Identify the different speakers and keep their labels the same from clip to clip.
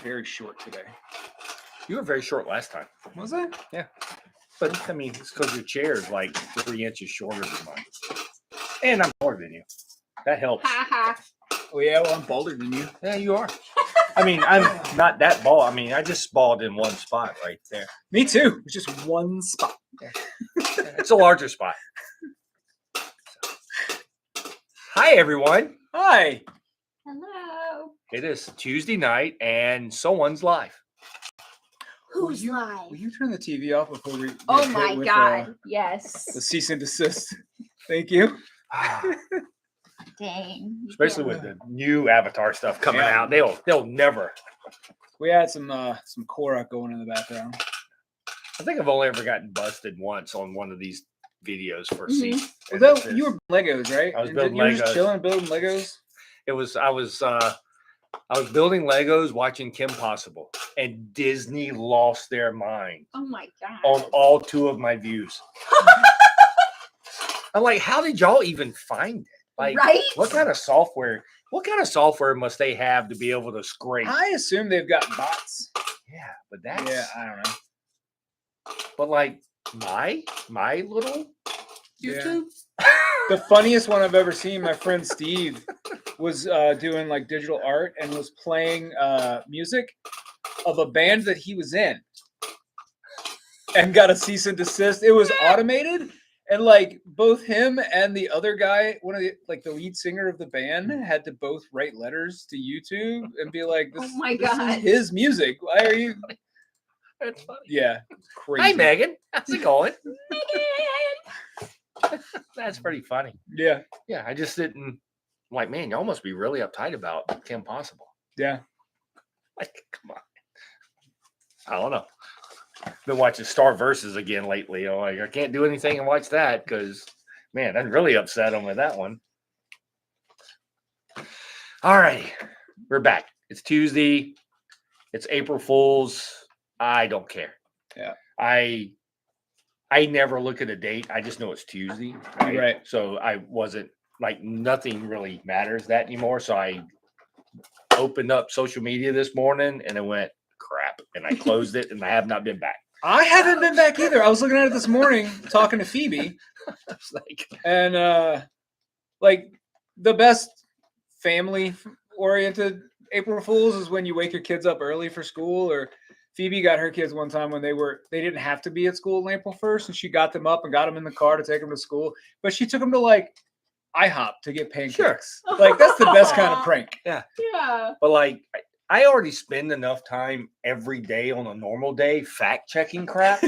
Speaker 1: very short today.
Speaker 2: You were very short last time.
Speaker 1: Was I?
Speaker 2: Yeah. But, I mean, it's because your chair is like 3 inches shorter than mine. And I'm taller than you. That helps.
Speaker 1: Oh, yeah, well, I'm bolder than you.
Speaker 2: Yeah, you are. I mean, I'm not that bald. I mean, I just bald in one spot right there.
Speaker 1: Me too. It's just one spot.
Speaker 2: It's a larger spot. Hi, everyone.
Speaker 1: Hi.
Speaker 3: Hello.
Speaker 2: It is Tuesday night, and someone's live.
Speaker 3: Who's live?
Speaker 1: Will you turn the TV off before we?
Speaker 3: Oh
Speaker 1: get hit
Speaker 3: my
Speaker 1: with,
Speaker 3: God!
Speaker 1: the
Speaker 3: Yes.
Speaker 1: cease and desist. Thank you.
Speaker 3: Dang. You
Speaker 2: Especially
Speaker 3: can't-
Speaker 2: with the new Avatar stuff coming
Speaker 1: Yeah.
Speaker 2: out, they'll never.
Speaker 1: We had some Korra going in the background.
Speaker 2: I think I've only ever gotten busted once on one of these videos for
Speaker 3: Mhm.
Speaker 2: cease. and
Speaker 1: Although
Speaker 2: desist.
Speaker 1: you were Legos, right?
Speaker 2: I was
Speaker 1: And
Speaker 2: building
Speaker 1: you were just
Speaker 2: Legos.
Speaker 1: chilling, building Legos.
Speaker 2: It was I was building Legos, watching Kim Possible, and Disney lost their mind
Speaker 3: Oh my God.
Speaker 2: on all 2 of my views. I'm like, how did y'all even find it? Like,
Speaker 3: Right?
Speaker 2: what kind of software? What kind of software must they have to be able to scrape?
Speaker 1: I assume they've got bots.
Speaker 2: Yeah, but that's
Speaker 1: Yeah, I don't know.
Speaker 2: but like my little
Speaker 1: Yeah.
Speaker 2: YouTube.
Speaker 1: The funniest one I've ever seen, my friend Steve was doing like digital art and was playing music of a band that he was in and got a cease and desist. It was automated, and like both him and the other guy, one of the lead singer of the band, had to both write letters to YouTube and be like,
Speaker 3: Oh
Speaker 1: this,
Speaker 3: my
Speaker 1: this
Speaker 3: God.
Speaker 1: is his music. Why are you?
Speaker 2: That's funny.
Speaker 1: Yeah, crazy.
Speaker 2: Hi, Megan. How's it going?
Speaker 3: Megan.
Speaker 2: That's pretty funny.
Speaker 1: Yeah,
Speaker 2: Yeah, I just didn't. I'm like, man, y'all must be really uptight about Kim Possible.
Speaker 1: yeah.
Speaker 2: Like, come on. I don't know. Been watching Star Versus again lately. I'm like, I can't do anything and watch that because, man, I'm really upset on with that one. All righty, we're back. It's Tuesday. It's April Fool's. I don't care.
Speaker 1: Yeah.
Speaker 2: I never look at a date. I just know it's Tuesday.
Speaker 1: Right.
Speaker 2: So I wasn't like nothing really matters that anymore. So I opened up social media this morning and it went crap and I closed it and I have not been back.
Speaker 1: I haven't been back either. I was looking at it this morning, talking to Phoebe,
Speaker 2: It's like,
Speaker 1: and like the best family-oriented April Fools is when you wake your kids up early for school. Or Phoebe got her kids one time when they didn't have to be at school on April 1st, and she got them up and got them in the car to take them to school. But she took them to like IHOP to get pancakes. Like that's the best kind of prank.
Speaker 3: Yeah.
Speaker 2: but like, I already spend enough time every day on a normal day fact checking crap.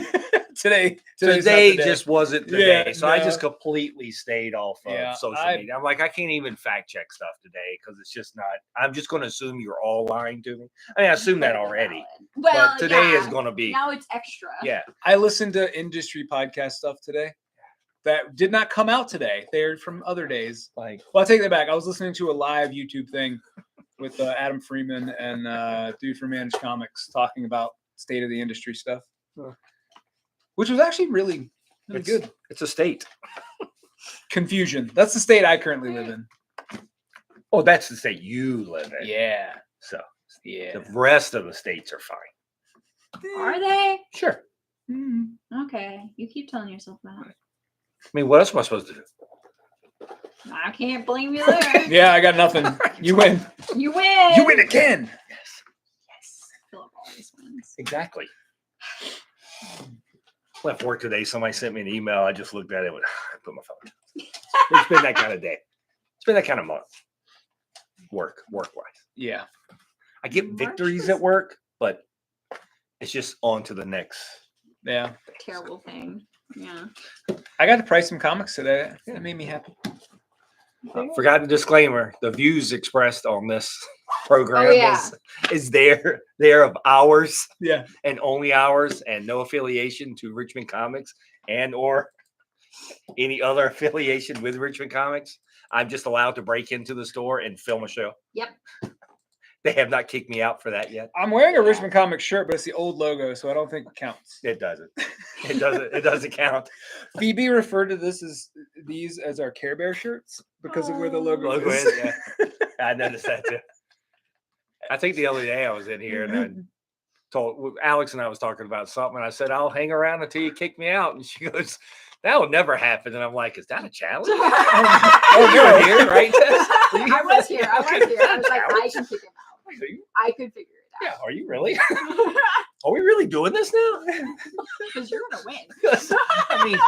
Speaker 1: Today's not
Speaker 2: Today
Speaker 1: the day.
Speaker 2: just wasn't the
Speaker 1: Yeah,
Speaker 2: day. So I
Speaker 1: no.
Speaker 2: just completely stayed off of
Speaker 1: Yeah,
Speaker 2: social media. I'm like, I can't even fact check stuff today because it's just not. I'm just going to assume you're all lying to me. I mean, I assume that already.
Speaker 3: Well,
Speaker 2: But today
Speaker 3: yeah.
Speaker 2: is going to be.
Speaker 3: Now it's extra.
Speaker 2: Yeah.
Speaker 1: I listened to industry podcast stuff today that did not come out today. They're from other days.
Speaker 2: Like,
Speaker 1: Well, I'll take that back. I was listening to a live YouTube thing with Adam Freeman and dude from Managed Comics talking about state of the industry stuff,
Speaker 2: Huh.
Speaker 1: which was actually really good.
Speaker 2: It's a state.
Speaker 1: Confusion. That's the state I currently live in.
Speaker 2: Oh, that's the state you live in.
Speaker 1: Yeah.
Speaker 2: So
Speaker 1: Yeah.
Speaker 2: the rest of the states are fine.
Speaker 3: Are they?
Speaker 2: Sure.
Speaker 1: Mhm.
Speaker 3: Okay. You keep telling yourself that.
Speaker 2: I mean, what else am I supposed to do?
Speaker 3: I can't blame you there.
Speaker 1: Yeah, I got nothing. You win.
Speaker 3: You win.
Speaker 1: You win again.
Speaker 2: Yes.
Speaker 3: Yes. Fill up all these wins.
Speaker 2: Exactly. Left work today. Somebody sent me an email. I just looked at it. I put my phone down. It's been that kind of day. It's been that kind of month. Work wise.
Speaker 1: Yeah.
Speaker 2: I get
Speaker 3: March
Speaker 2: victories
Speaker 3: was-
Speaker 2: at work, but it's just on to the next.
Speaker 1: Yeah.
Speaker 3: Terrible thing. Yeah.
Speaker 1: I got to price some comics today. It made me happy.
Speaker 2: Forgot the disclaimer. The views expressed on this program
Speaker 3: Oh, yeah.
Speaker 2: is they're of ours
Speaker 1: Yeah.
Speaker 2: and only ours and no affiliation to Richmond Comix and or any other affiliation with Richmond Comix. I'm just allowed to break into the store and film a show.
Speaker 3: Yep.
Speaker 2: They have not kicked me out for that yet.
Speaker 1: I'm wearing a Richmond Comics shirt, but it's the old logo, so I don't think it counts.
Speaker 2: It doesn't. It doesn't count.
Speaker 1: Phoebe referred to these as our Care Bear shirts because of where the logo
Speaker 2: Logo
Speaker 1: is.
Speaker 2: is, yeah. I noticed that too. I think the other day I was in here and I told Alex and I was talking about something. And I said, I'll hang around until you kick me out. And she goes, that will never happen. And I'm like, is that a challenge? Oh, you're here, right, Tess?
Speaker 3: I was here. I was like, I can kick him out. I could figure it
Speaker 2: Yeah,
Speaker 3: out.
Speaker 2: are you really? Are we really doing this now?
Speaker 3: Because you're gonna win.
Speaker 2: I mean,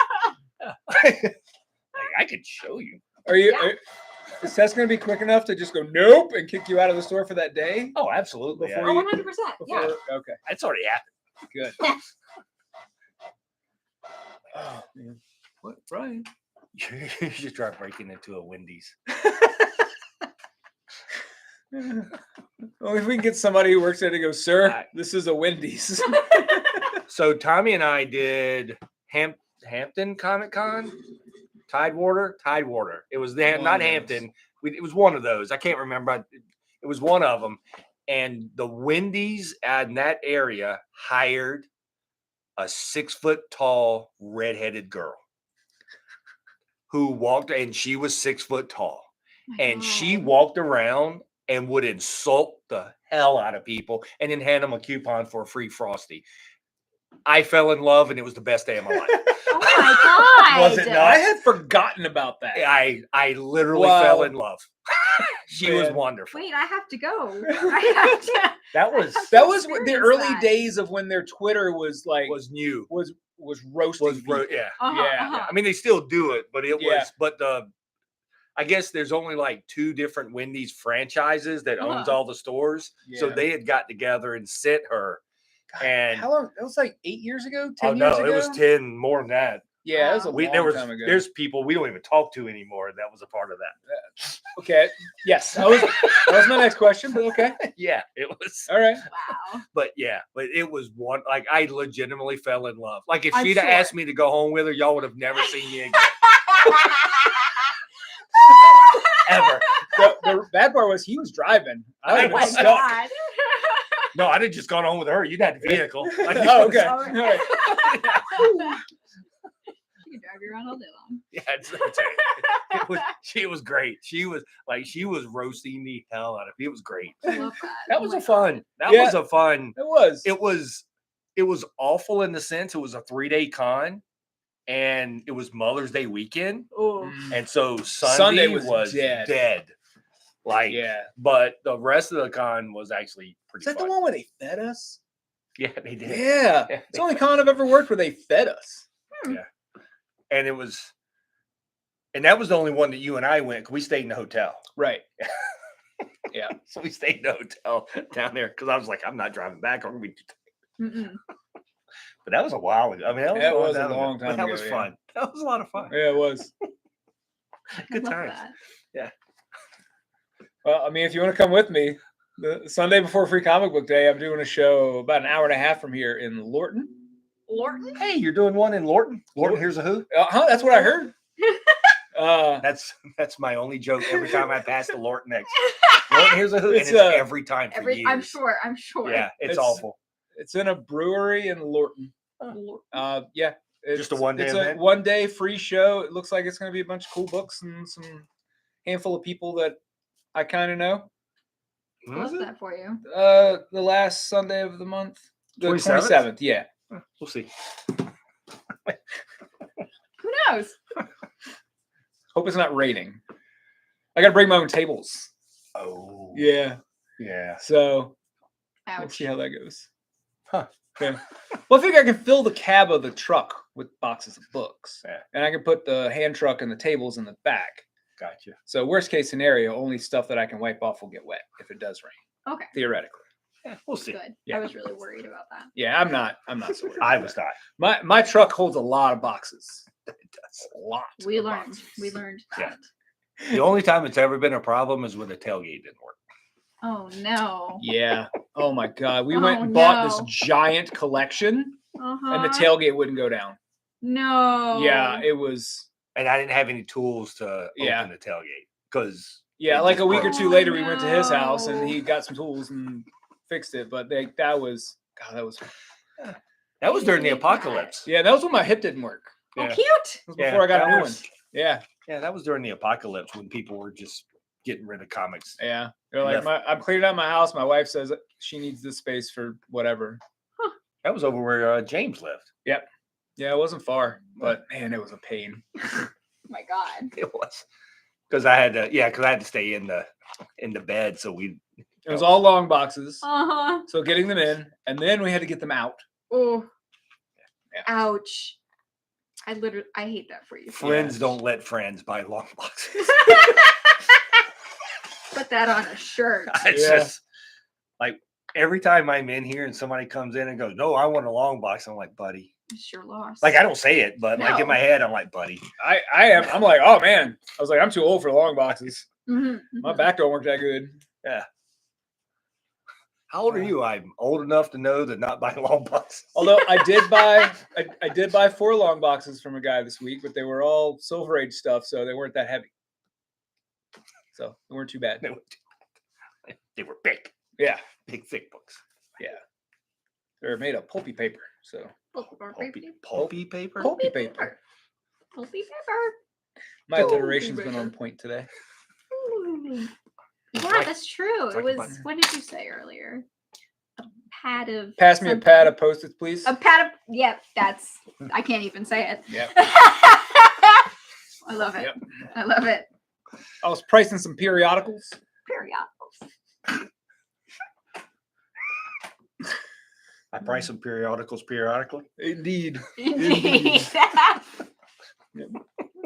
Speaker 2: I could show you.
Speaker 1: Are you?
Speaker 3: Yeah.
Speaker 1: Is Tess going to be quick enough to just go nope and kick you out of the store for that day?
Speaker 2: Oh, absolutely.
Speaker 1: Before
Speaker 3: Oh,
Speaker 1: you-
Speaker 3: 100%. Yeah.
Speaker 1: Okay.
Speaker 2: That's already happened.
Speaker 1: Good. Oh man. What, Brian?
Speaker 2: You should try breaking into a Wendy's.
Speaker 1: Well, if we can get somebody who works there to go, sir, this is a Wendy's.
Speaker 2: So Tommy and I did Hampton Comic Con, Tidewater. It was
Speaker 1: One of
Speaker 2: not
Speaker 1: those.
Speaker 2: Hampton. It was one of those. I can't remember. It was one of them. And the Wendy's in that area hired a 6 foot tall redheaded girl who walked, and she was 6 foot tall, and she walked around and would insult the hell out of people and then hand them a coupon for a free Frosty. I fell in love, and it was the best day of my life.
Speaker 3: Oh my god.
Speaker 2: Was it not?
Speaker 1: I had forgotten about that.
Speaker 2: I literally
Speaker 1: Wow.
Speaker 2: fell in love. She was
Speaker 1: Man.
Speaker 2: wonderful.
Speaker 3: Wait, I have to go. I have to.
Speaker 2: That was
Speaker 1: That was the
Speaker 3: Experience
Speaker 1: early
Speaker 3: that.
Speaker 1: days of when their Twitter was like
Speaker 2: was new.
Speaker 1: was roasting. people.
Speaker 2: Yeah.
Speaker 1: Yeah.
Speaker 2: I mean, they still do it, but it
Speaker 1: Yeah.
Speaker 2: was. But I guess there's only like 2 different Wendy's franchises that owns all the stores. So
Speaker 1: Yeah.
Speaker 2: they had got together and sent her. And
Speaker 1: How long? That was like 8 years ago, 10
Speaker 2: oh
Speaker 1: years
Speaker 2: no,
Speaker 1: ago.
Speaker 2: it was 10 more than that.
Speaker 1: Yeah, that was a
Speaker 3: Wow.
Speaker 1: long time ago.
Speaker 2: There's people we don't even talk to anymore that was a part of that.
Speaker 1: Okay. Yes, that was my next question. But okay.
Speaker 2: Yeah, it was.
Speaker 1: All right.
Speaker 3: Wow.
Speaker 2: But it was one, like, I legitimately fell in love. Like, if
Speaker 3: I'm
Speaker 2: she'd have
Speaker 3: sure.
Speaker 2: asked me to go home with her, y'all would have never seen me again. Ever.
Speaker 1: The bad part was he was driving. I would
Speaker 2: Oh
Speaker 1: have
Speaker 2: my
Speaker 1: been stuck.
Speaker 3: God.
Speaker 2: No, I'd have just gone home with her. You'd had the vehicle.
Speaker 1: Oh, okay.
Speaker 3: All
Speaker 1: All right.
Speaker 3: You can drive you around all day long.
Speaker 2: Yeah, she was great. She was roasting the hell out of me. It was great.
Speaker 3: I love that.
Speaker 2: That
Speaker 3: Oh
Speaker 2: was
Speaker 3: my
Speaker 2: a fun. That
Speaker 1: Yeah.
Speaker 2: was a fun.
Speaker 1: It was.
Speaker 2: It was awful in the sense it was a 3-day con, and it was Mother's Day weekend,
Speaker 3: God. Oh.
Speaker 2: and so
Speaker 1: Sunday
Speaker 2: Sunday
Speaker 1: was
Speaker 2: was
Speaker 1: dead.
Speaker 2: dead. Like,
Speaker 1: Yeah.
Speaker 2: but the rest of the con was actually pretty
Speaker 1: Is that
Speaker 2: fun.
Speaker 1: the one where they fed us?
Speaker 2: Yeah, they did.
Speaker 1: Yeah.
Speaker 2: Yeah,
Speaker 1: It's the only con I've ever worked where they fed us.
Speaker 2: And that was the only one that you and I went. 'Cause we stayed in the hotel.
Speaker 1: Right.
Speaker 2: So we stayed in the hotel down there because I was like, I'm not driving back. I'm gonna be.
Speaker 3: Mm-mm.
Speaker 2: But that was a while ago. I mean,
Speaker 1: That was a
Speaker 2: time ago,
Speaker 1: long
Speaker 2: but
Speaker 1: time
Speaker 2: that
Speaker 1: ago,
Speaker 2: was
Speaker 1: yeah.
Speaker 2: fun. That was a lot of fun.
Speaker 1: Yeah, it was.
Speaker 2: Good
Speaker 3: I love
Speaker 2: times.
Speaker 3: that.
Speaker 1: Well, I mean, if you want to come with me, the Sunday before Free Comic Book Day, I'm doing a show about an hour and a half from here in Lorton.
Speaker 3: Lorton?
Speaker 2: Hey, you're doing one in Lorton. Lorton, here's a who.
Speaker 1: That's what I heard.
Speaker 2: That's my only joke every time I pass the Lorton next. Lorton, here's a who, and
Speaker 1: It's,
Speaker 2: it's every time for years.
Speaker 3: I'm sure.
Speaker 2: Yeah, it's
Speaker 1: It's-
Speaker 2: awful.
Speaker 1: It's in a brewery in Lorton. Yeah.
Speaker 2: Just a one-day
Speaker 1: It's
Speaker 2: event?
Speaker 1: a 1-day free show. It looks like it's going to be a bunch of cool books and some handful of people that I kind of know.
Speaker 3: I love that for you.
Speaker 1: The last Sunday of the month, the
Speaker 2: 27th?
Speaker 1: 27th. Yeah.
Speaker 2: We'll see.
Speaker 3: Who knows?
Speaker 1: Hope it's not raining. I got to bring my own tables.
Speaker 2: Oh,
Speaker 1: Yeah.
Speaker 2: yeah.
Speaker 1: So let's
Speaker 3: Ouch.
Speaker 1: see how that goes.
Speaker 2: Huh.
Speaker 1: Yeah. Well, I think I can fill the cab of the truck with boxes of books,
Speaker 2: Yeah.
Speaker 1: and I can put the hand truck and the tables in the back.
Speaker 2: Gotcha.
Speaker 1: So worst case scenario, only stuff that I can wipe off will get wet if it does rain.
Speaker 3: Okay.
Speaker 1: Theoretically.
Speaker 2: Yeah, we'll see.
Speaker 3: Good.
Speaker 1: Yeah.
Speaker 3: I was really worried about that.
Speaker 1: Yeah, I'm not so worried.
Speaker 2: I
Speaker 1: about
Speaker 2: was
Speaker 1: that.
Speaker 2: not.
Speaker 1: My truck holds a lot of boxes.
Speaker 2: It does.
Speaker 1: A lot.
Speaker 3: We
Speaker 1: of
Speaker 3: learned.
Speaker 1: boxes.
Speaker 3: We learned
Speaker 2: Yeah.
Speaker 3: that.
Speaker 2: The only time it's ever been a problem is when the tailgate didn't work.
Speaker 3: Oh no.
Speaker 1: Yeah. Oh my God. We
Speaker 3: Oh,
Speaker 1: went and bought this
Speaker 3: no.
Speaker 1: giant collection,
Speaker 3: Uh-huh.
Speaker 1: and the tailgate wouldn't go down.
Speaker 3: No.
Speaker 1: Yeah, it was.
Speaker 2: And I didn't have any tools to
Speaker 1: Yeah.
Speaker 2: open the tailgate because
Speaker 1: Yeah,
Speaker 2: It
Speaker 1: like a
Speaker 2: just
Speaker 1: week or
Speaker 2: broke.
Speaker 1: two later, we went to his house and
Speaker 3: no.
Speaker 1: he got some tools and fixed it. But that was
Speaker 2: that was during the
Speaker 3: hate that.
Speaker 2: apocalypse.
Speaker 1: yeah, that was when my hip didn't work.
Speaker 3: Oh,
Speaker 2: Yeah.
Speaker 3: cute.
Speaker 1: That was before I got a
Speaker 2: that
Speaker 1: new one.
Speaker 2: was-
Speaker 1: Yeah,
Speaker 2: Yeah, that was during the apocalypse when people were just getting rid of comics.
Speaker 1: Yeah. They're like,
Speaker 2: Left.
Speaker 1: I'm cleaning out my house. My wife says she needs this space for whatever.
Speaker 2: That was over where James lived.
Speaker 1: Yep. Yeah, it wasn't far, but man, it was a pain.
Speaker 3: Oh my God.
Speaker 2: It was because I had to stay in the bed, so we.
Speaker 1: It was all long boxes.
Speaker 3: Uh-huh.
Speaker 1: So getting them in, and then we had to get them out.
Speaker 3: Oh.
Speaker 1: Yeah.
Speaker 3: Ouch. I hate that for you.
Speaker 2: Friends don't let friends buy long boxes.
Speaker 3: Put that on a shirt.
Speaker 2: It's
Speaker 1: Yeah.
Speaker 2: just like every time I'm in here and somebody comes in and goes, "No, I want a long box." I'm like, "Buddy."
Speaker 3: It's your loss.
Speaker 2: Like I don't say it, but like in
Speaker 3: No.
Speaker 2: my head, I'm like, "Buddy."
Speaker 1: I'm like, oh man. I was like, I'm too old for long boxes.
Speaker 3: Mhm,
Speaker 1: My
Speaker 3: mhm.
Speaker 1: back don't work that good.
Speaker 2: Yeah. How old are you? I'm old enough to know to not buy long boxes.
Speaker 1: Although I did buy 4 long boxes from a guy this week, but they were all Silver Age stuff, so they weren't that heavy. So they weren't too bad.
Speaker 2: They were big,
Speaker 1: Yeah.
Speaker 2: big, thick books.
Speaker 1: They're made of pulpy paper. So
Speaker 2: Pulpy paper?
Speaker 1: Pulpy paper.
Speaker 3: Pulpy paper.
Speaker 1: My
Speaker 3: Pulpy
Speaker 1: alliteration's been
Speaker 3: paper.
Speaker 1: on point today.
Speaker 3: Ooh. Yeah,
Speaker 2: like-
Speaker 3: that's true.
Speaker 2: it's
Speaker 3: It
Speaker 2: like a
Speaker 3: was.
Speaker 2: button.
Speaker 3: What did you say earlier? A pad of.
Speaker 1: Pass me a
Speaker 3: something.
Speaker 1: pad of Post-its, please.
Speaker 3: A pad of. Yep, that's. I can't even say it.
Speaker 1: Yep.
Speaker 3: I love it.
Speaker 1: Yep.
Speaker 3: I love it.
Speaker 1: I was pricing some periodicals.
Speaker 3: Periodicals.
Speaker 2: I price some periodicals periodically.
Speaker 1: Indeed.
Speaker 3: Indeed.
Speaker 1: That's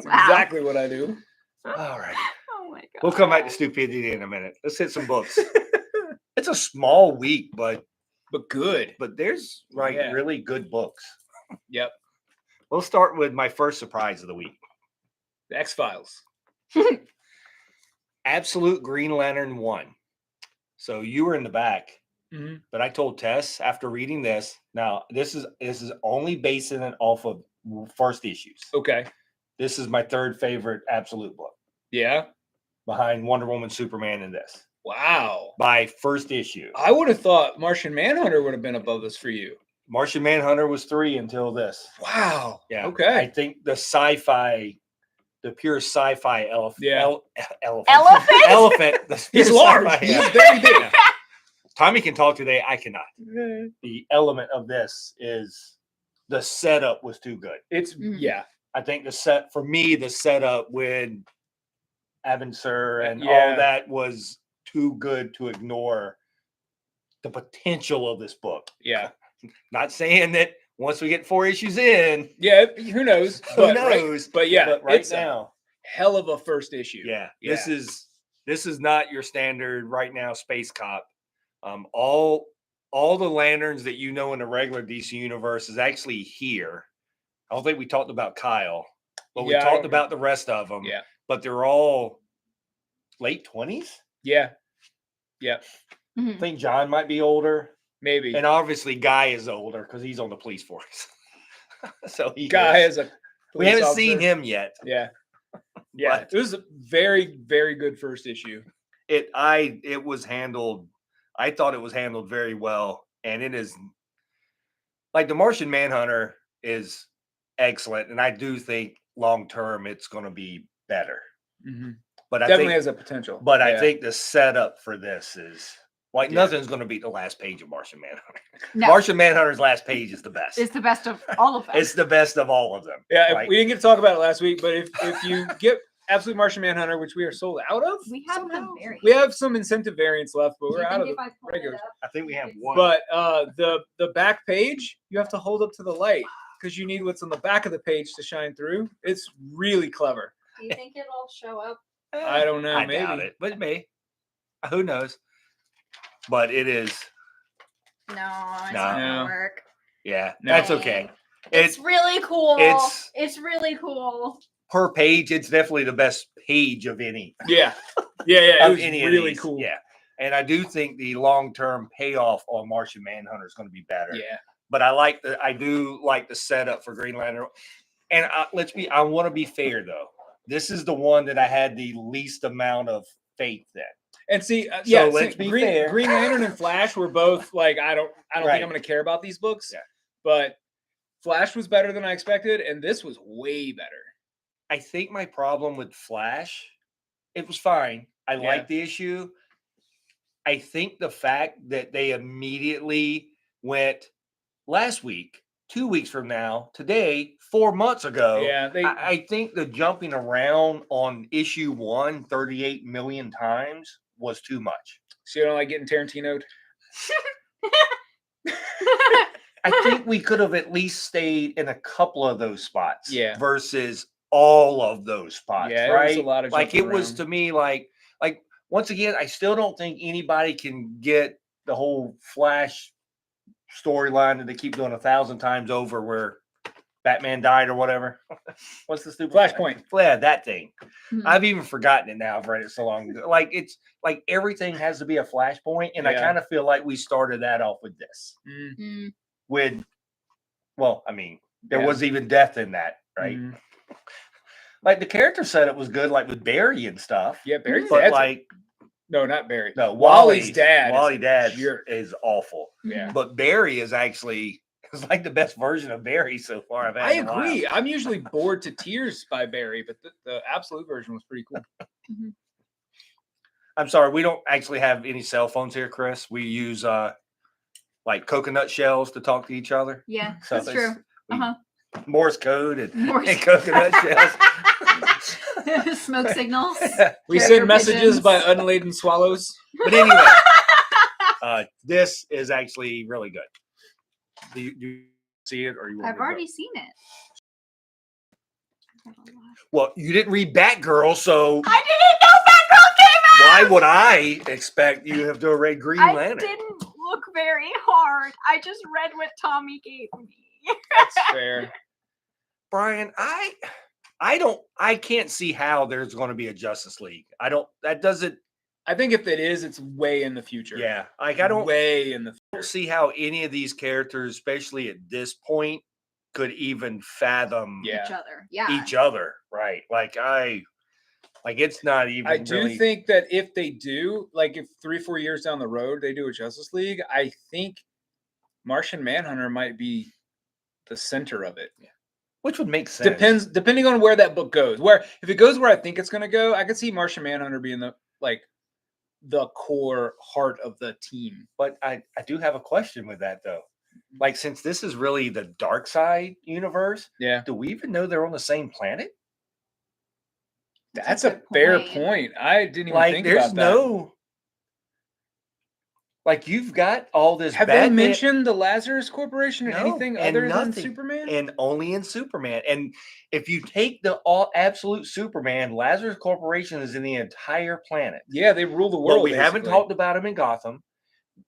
Speaker 3: Wow.
Speaker 1: exactly what I do.
Speaker 2: All right.
Speaker 3: Oh my God.
Speaker 2: We'll come back to stupidity in a minute. Let's hit some books. It's a small week, but
Speaker 1: But good.
Speaker 2: there's
Speaker 1: Yeah.
Speaker 2: really good books.
Speaker 1: Yep.
Speaker 2: We'll start with my first surprise of the week.
Speaker 1: The X-Files.
Speaker 2: Absolute Green Lantern 1. So you were in the back,
Speaker 1: Mhm.
Speaker 2: but I told Tess after reading this. Now this is only basing it off of first issues.
Speaker 1: Okay.
Speaker 2: This is my third favorite Absolute book,
Speaker 1: Yeah.
Speaker 2: behind Wonder Woman, Superman, and this.
Speaker 1: Wow.
Speaker 2: By first issue,
Speaker 1: I would have thought Martian Manhunter would have been above this for you.
Speaker 2: Martian Manhunter was 3 until this.
Speaker 1: Wow.
Speaker 2: Yeah.
Speaker 1: Okay.
Speaker 2: I think the pure sci-fi elephant.
Speaker 1: Yeah.
Speaker 3: Elephant?
Speaker 2: Elephant. The
Speaker 1: He's
Speaker 2: pure
Speaker 1: large.
Speaker 2: sci-fi
Speaker 1: He's
Speaker 2: elephant.
Speaker 1: very big.
Speaker 2: Yeah. Tommy can talk today. I cannot. The element of this is the setup was too good.
Speaker 1: It's
Speaker 3: Mhm.
Speaker 1: yeah.
Speaker 2: I think the setup with Avensur and
Speaker 1: Yeah.
Speaker 2: all that was too good to ignore the potential of this book.
Speaker 1: Yeah.
Speaker 2: Not saying that once we get 4 issues in,
Speaker 1: Yeah. Who knows?
Speaker 2: who
Speaker 1: But,
Speaker 2: knows?
Speaker 1: But yeah,
Speaker 2: But right
Speaker 1: it's a
Speaker 2: now,
Speaker 1: hell of a first issue.
Speaker 2: yeah,
Speaker 1: Yeah.
Speaker 2: this is not your standard right now space cop. All the lanterns that you know in the regular DC universe is actually here. I don't think we talked about Kyle, but we
Speaker 1: Yeah, I
Speaker 2: talked
Speaker 1: don't-
Speaker 2: about the rest of them.
Speaker 1: Yeah.
Speaker 2: But they're all late 20s.
Speaker 1: Yeah. Yeah.
Speaker 2: I
Speaker 3: Mhm.
Speaker 2: think John might be older,
Speaker 1: Maybe.
Speaker 2: and obviously Guy is older because he's on the police force. So he
Speaker 1: Guy
Speaker 2: is.
Speaker 1: is a.
Speaker 2: We
Speaker 1: police
Speaker 2: haven't seen
Speaker 1: officer.
Speaker 2: him yet.
Speaker 1: Yeah. Yeah.
Speaker 2: But-
Speaker 1: It was a very, very good first issue.
Speaker 2: It was handled. I thought it was handled very well, and it is like the Martian Manhunter is excellent, and I do think long term it's going to be better.
Speaker 1: Mm-hmm.
Speaker 2: But I
Speaker 1: Definitely
Speaker 2: think,
Speaker 1: has a potential.
Speaker 2: but I
Speaker 1: Yeah.
Speaker 2: think the setup for this is like
Speaker 1: Yeah.
Speaker 2: nothing's going to beat the last page of Martian Manhunter.
Speaker 3: No,
Speaker 2: Martian Manhunter's last page is the best.
Speaker 3: it's the best of all of them.
Speaker 2: It's the best of all of them.
Speaker 1: Yeah,
Speaker 2: Like,
Speaker 1: we didn't get to talk about it last week, but if you get Absolute Martian Manhunter, which we are sold out of,
Speaker 3: we have
Speaker 1: somehow,
Speaker 3: them very.
Speaker 1: we have some incentive variants left, but
Speaker 3: Do
Speaker 1: we're
Speaker 3: you
Speaker 1: out
Speaker 3: think
Speaker 1: of
Speaker 3: if
Speaker 1: the
Speaker 3: I pull it
Speaker 1: regular.
Speaker 3: up,
Speaker 2: I think we have one.
Speaker 1: But the back page, you have to hold up to the light because you need what's on the back of the page to shine through. It's really clever.
Speaker 3: do you think it'll show up?
Speaker 1: I don't know,
Speaker 2: I doubt
Speaker 1: maybe.
Speaker 2: it, but it may. Who knows? But it is.
Speaker 3: No, it's
Speaker 2: No.
Speaker 3: not
Speaker 1: No.
Speaker 3: gonna work.
Speaker 2: Yeah,
Speaker 1: No.
Speaker 2: that's okay.
Speaker 3: It's really cool.
Speaker 2: it's-
Speaker 3: It's really cool.
Speaker 2: Per page, it's definitely the best page of any.
Speaker 1: Yeah, yeah. It
Speaker 2: Of
Speaker 1: was
Speaker 2: any of
Speaker 1: really
Speaker 2: these.
Speaker 1: cool.
Speaker 2: Yeah, and I do think the long-term payoff on Martian Manhunter is going to be better.
Speaker 1: Yeah.
Speaker 2: But I do like the setup for Green Lantern. And I want to be fair though. This is the one that I had the least amount of faith in.
Speaker 1: And see,
Speaker 2: So
Speaker 1: see,
Speaker 2: let's be fair.
Speaker 1: Green Lantern and Flash were both like, I don't
Speaker 2: Right.
Speaker 1: think I'm going to care about these books.
Speaker 2: Yeah.
Speaker 1: But Flash was better than I expected, and this was way better.
Speaker 2: I think my problem with Flash, it was fine. I
Speaker 1: Yeah.
Speaker 2: like the issue. I think the fact that they immediately went last week, 2 weeks from now, today, 4 months ago.
Speaker 1: Yeah,
Speaker 2: I think the jumping around on issue 1 38 million times was too much.
Speaker 1: so you don't like getting Tarantino'd?
Speaker 2: I think we could have at least stayed in a couple of those spots,
Speaker 1: Yeah.
Speaker 2: versus all of those spots,
Speaker 1: Yeah, it
Speaker 2: right?
Speaker 1: was a lot of
Speaker 2: like it
Speaker 1: jumping
Speaker 2: was
Speaker 1: around.
Speaker 2: to me like once again, I still don't think anybody can get the whole Flash storyline that they keep doing 1,000 times over, where Batman died or whatever. What's the stupid
Speaker 1: Flashpoint?
Speaker 2: Yeah, that thing.
Speaker 3: Mhm.
Speaker 2: I've even forgotten it now. I've read it so long ago. Like it's like everything has to be a flashpoint, and I
Speaker 1: Yeah.
Speaker 2: kind of feel like we started that off with this.
Speaker 3: Mm.
Speaker 2: With, well, I mean, there
Speaker 1: Yeah.
Speaker 2: was even death in that, right?
Speaker 1: Mhm.
Speaker 2: Like the character said it was good, like with Barry and stuff.
Speaker 1: Yeah, Barry's
Speaker 2: But
Speaker 1: dad's
Speaker 2: like,
Speaker 1: no, not Barry.
Speaker 2: no,
Speaker 1: Wally's dad.
Speaker 2: Wally's dad
Speaker 1: jerk.
Speaker 2: is awful.
Speaker 1: Yeah.
Speaker 2: But Barry is actually like the best version of Barry so far I've had.
Speaker 1: I
Speaker 2: in a while.
Speaker 1: agree. I'm usually bored to tears by Barry, but the absolute version was pretty cool.
Speaker 2: I'm sorry, we don't actually have any cell phones here, Chris. We use like coconut shells to talk to each other.
Speaker 3: Yeah,
Speaker 2: So
Speaker 3: that's true.
Speaker 2: we-
Speaker 3: Uh-huh.
Speaker 2: Morse code and,
Speaker 3: Morse
Speaker 2: and coconut shells.
Speaker 3: Smoke signals.
Speaker 1: We
Speaker 3: Carrier
Speaker 1: send messages
Speaker 3: pigeons.
Speaker 1: by unladen swallows.
Speaker 2: But anyway, this is actually really good. Do you see it, or you? want me
Speaker 3: I've
Speaker 2: to go?
Speaker 3: already seen it.
Speaker 2: Well, you didn't read Batgirl, so
Speaker 3: I didn't know Batgirl came out.
Speaker 2: why would I expect you have to have read Green
Speaker 3: I
Speaker 2: Lantern?
Speaker 3: didn't look very hard. I just read what Tommy gave me.
Speaker 1: That's fair.
Speaker 2: Brian, I can't see how there's going to be a Justice League. That doesn't.
Speaker 1: I think if it is, it's way in the future.
Speaker 2: Yeah, like I don't
Speaker 1: way in the future.
Speaker 2: see how any of these characters, especially at this point, could even fathom
Speaker 1: Yeah.
Speaker 3: Each other. Yeah.
Speaker 2: each other, right? Like it's not even.
Speaker 1: I do
Speaker 2: really,
Speaker 1: think that if they do, like if 3-4 years down the road they do a Justice League, I think Martian Manhunter might be the center of it.
Speaker 2: which would make sense.
Speaker 1: Depending on where that book goes. Where if it goes where I think it's going to go, I could see Martian Manhunter being the core heart of the team.
Speaker 2: But I do have a question with that though. Like, since this is really the dark side universe,
Speaker 1: Yeah,
Speaker 2: do we even know they're on the same planet?
Speaker 1: that's
Speaker 3: a
Speaker 1: a
Speaker 3: good
Speaker 1: fair
Speaker 3: point.
Speaker 1: point. I didn't even
Speaker 2: Like,
Speaker 1: think
Speaker 2: there's
Speaker 1: about that.
Speaker 2: no. Like, you've got all this.
Speaker 1: Have they mentioned the Lazarus Corporation or
Speaker 2: No,
Speaker 1: anything
Speaker 2: and
Speaker 1: other than
Speaker 2: nothing.
Speaker 1: Superman?
Speaker 2: And only in Superman. And if you take the all absolute Superman, Lazarus Corporation is in the entire planet.
Speaker 1: Yeah, they rule the world.
Speaker 2: But we haven't
Speaker 1: basically.
Speaker 2: talked about them in Gotham.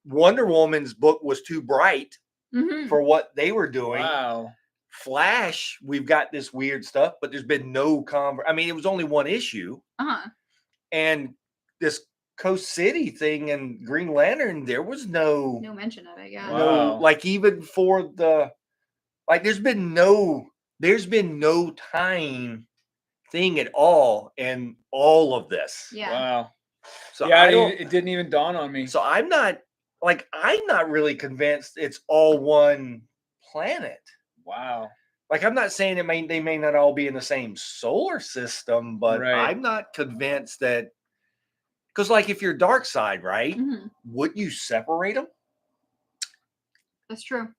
Speaker 2: Wonder Woman's book was too bright
Speaker 3: Mhm.
Speaker 2: for what they were doing.
Speaker 1: Wow.
Speaker 2: Flash, we've got this weird stuff, but there's been no I mean, it was only one issue.
Speaker 3: Uh-huh.
Speaker 2: And this Coast City thing and Green Lantern, there was no
Speaker 3: mention of it. Yeah.
Speaker 1: Wow.
Speaker 2: like even for the there's been no time thing at all in all of this.
Speaker 3: Yeah.
Speaker 1: Wow.
Speaker 2: So
Speaker 1: Yeah,
Speaker 2: I don't,
Speaker 1: it didn't even dawn on me.
Speaker 2: so I'm not really convinced it's all one planet.
Speaker 1: Wow.
Speaker 2: Like, I'm not saying they may not all be in the same solar system, but
Speaker 1: Right.
Speaker 2: I'm not convinced that, because like if you're dark side, right?
Speaker 3: Mhm.
Speaker 2: Would you separate them?
Speaker 3: That's true.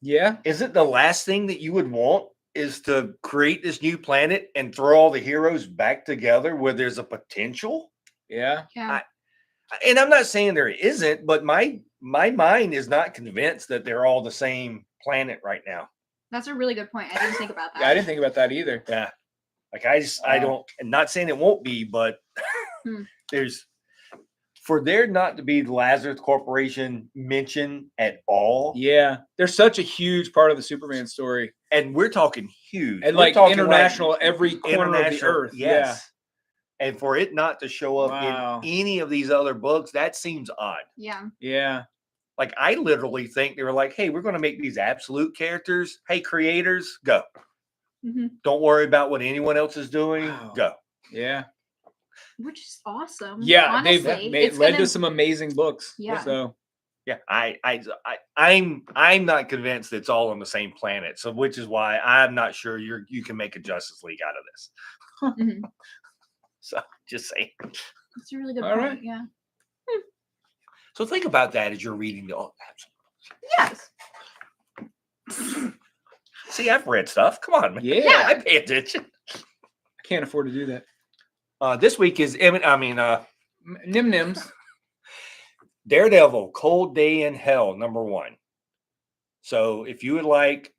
Speaker 1: Yeah.
Speaker 2: Isn't the last thing that you would want is to create this new planet and throw all the heroes back together where there's a potential?
Speaker 1: Yeah.
Speaker 3: Yeah.
Speaker 2: And I'm not saying there isn't, but my mind is not convinced that they're all the same planet right now.
Speaker 3: That's a really good point. I didn't think about that.
Speaker 1: Yeah, I didn't think about that either.
Speaker 2: Yeah. Like I
Speaker 1: Wow.
Speaker 2: don't, and not saying it won't be, but
Speaker 3: Hmm.
Speaker 2: there's, for there not to be the Lazarus Corporation mentioned at all.
Speaker 1: Yeah. They're such a huge part of the Superman story.
Speaker 2: And we're talking huge.
Speaker 1: And
Speaker 2: We're
Speaker 1: like
Speaker 2: talking
Speaker 1: international, every corner of the
Speaker 2: international,
Speaker 1: earth.
Speaker 2: yes. And for it not to show up
Speaker 1: Wow.
Speaker 2: in any of these other books, that seems odd.
Speaker 3: Yeah.
Speaker 1: Yeah.
Speaker 2: Like, I literally think they were like, hey, we're going to make these absolute characters. Hey, creators, go.
Speaker 3: Hmm.
Speaker 2: Don't worry about what anyone else is doing.
Speaker 1: Wow.
Speaker 2: Go.
Speaker 1: Yeah.
Speaker 3: Which is awesome.
Speaker 1: Yeah.
Speaker 3: Honestly,
Speaker 1: They've led to some amazing books.
Speaker 3: Yeah.
Speaker 1: So
Speaker 2: Yeah, I'm not convinced it's all on the same planet. So, which is why I'm not sure you can make a Justice League out of this.
Speaker 3: Mhm.
Speaker 2: So just saying.
Speaker 3: That's a really good
Speaker 1: All
Speaker 3: point.
Speaker 1: right.
Speaker 3: Yeah.
Speaker 2: So think about that as you're reading the. Oh,
Speaker 3: Yes.
Speaker 2: see, I've read stuff. Come on, man.
Speaker 1: Yeah.
Speaker 2: I pay attention.
Speaker 1: I can't afford to do that.
Speaker 2: This week is
Speaker 1: Nim Nims.
Speaker 2: Daredevil, Cold Day in Hell, #1. So if you would like,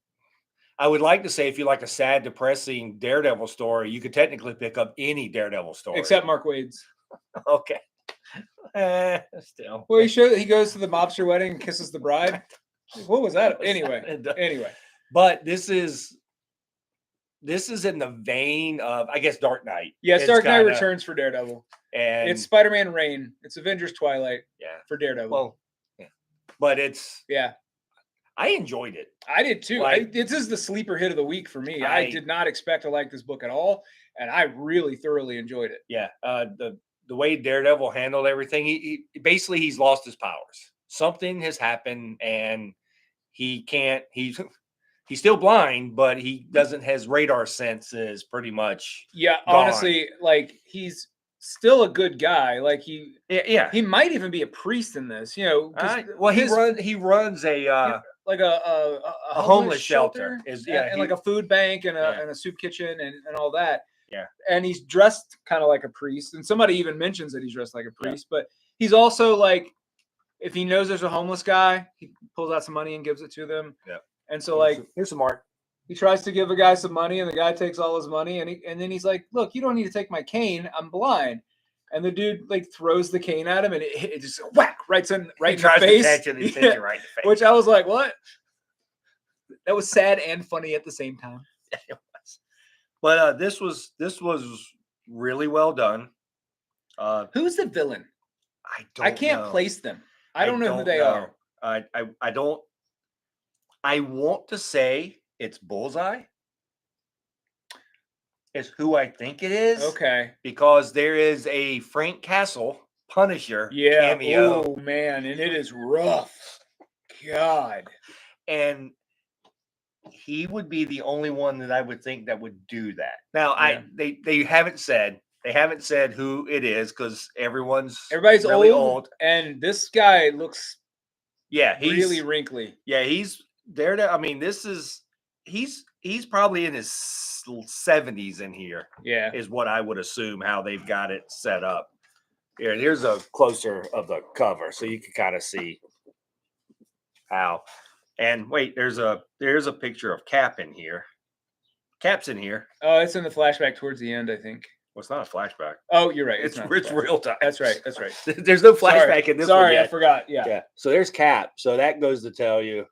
Speaker 2: I would like to say if you like a sad, depressing Daredevil story, you could technically pick up any Daredevil story.
Speaker 1: Except Mark Wade's.
Speaker 2: Okay. Still.
Speaker 1: Well, he goes to the mobster wedding and kisses the bride. What was that? Anyway.
Speaker 2: But this is in the vein of, I guess, Dark Knight.
Speaker 1: Yes,
Speaker 2: It's
Speaker 1: Dark Knight
Speaker 2: kinda-
Speaker 1: Returns for Daredevil.
Speaker 2: And
Speaker 1: It's Spider-Man Reign. It's Avengers Twilight
Speaker 2: yeah.
Speaker 1: for Daredevil.
Speaker 2: Well, yeah. But
Speaker 1: yeah.
Speaker 2: I enjoyed it.
Speaker 1: I did too.
Speaker 2: Like-
Speaker 1: This is the sleeper hit of the week for me. I did not expect to like this book at all, and I really thoroughly enjoyed it.
Speaker 2: Yeah. The way Daredevil handled everything, he basically he's lost his powers. Something has happened, and he can't. He's still blind, but he doesn't. His radar sense is pretty much.
Speaker 1: Yeah,
Speaker 2: gone.
Speaker 1: honestly, like he's still a good guy. Like he might even be a priest in this. You know, 'cause
Speaker 2: he runs a
Speaker 1: like a
Speaker 2: homeless shelter
Speaker 1: and like a food bank and
Speaker 2: Yeah.
Speaker 1: and a soup kitchen and all that.
Speaker 2: Yeah.
Speaker 1: And he's dressed kind of like a priest, and somebody even mentions that he's dressed like a priest. But he's also like, if he knows there's a homeless guy, he pulls out some money and gives it to them.
Speaker 2: Yeah.
Speaker 1: And so like
Speaker 2: here's some art.
Speaker 1: he tries to give a guy some money, and the guy takes all his money, and then he's like, "Look, you don't need to take my cane. I'm blind." And the dude like throws the cane at him, and it just whack right in the face.
Speaker 2: To catch it and hits you right in the face.
Speaker 1: Which I was like, "What?" That was sad and funny at the same time.
Speaker 2: It was. But this was really well done.
Speaker 1: Who's the villain?
Speaker 2: I
Speaker 1: can't
Speaker 2: know.
Speaker 1: place them. I don't know who they are.
Speaker 2: I don't. I want to say it's Bullseye. Is who I think it is.
Speaker 1: Okay.
Speaker 2: Because there is a Frank Castle Punisher
Speaker 1: Yeah.
Speaker 2: cameo.
Speaker 1: Oh man, and it is rough. God.
Speaker 2: And he would be the only one that I would think that would do that. Now,
Speaker 1: Yeah.
Speaker 2: they haven't said who it is because everybody's
Speaker 1: Really
Speaker 2: really
Speaker 1: old, and this guy looks
Speaker 2: Yeah, he's
Speaker 1: really wrinkly.
Speaker 2: Yeah, he's there. I mean, he's probably in his 70s in here.
Speaker 1: Yeah.
Speaker 2: Is what I would assume how they've got it set up. Here's a closer of the cover, so you can kind of see how. And wait, there's a picture of Cap in here. Cap's in here.
Speaker 1: Oh, it's in the flashback towards the end, I think.
Speaker 2: Well, it's not a flashback.
Speaker 1: Oh, you're right.
Speaker 2: It's
Speaker 1: not a
Speaker 2: real
Speaker 1: flashback.
Speaker 2: time.
Speaker 1: That's right. That's right.
Speaker 2: There's no flashback in this one
Speaker 1: Sorry,
Speaker 2: yet.
Speaker 1: I forgot. Yeah.
Speaker 2: Yeah. So there's Cap. So that goes to tell you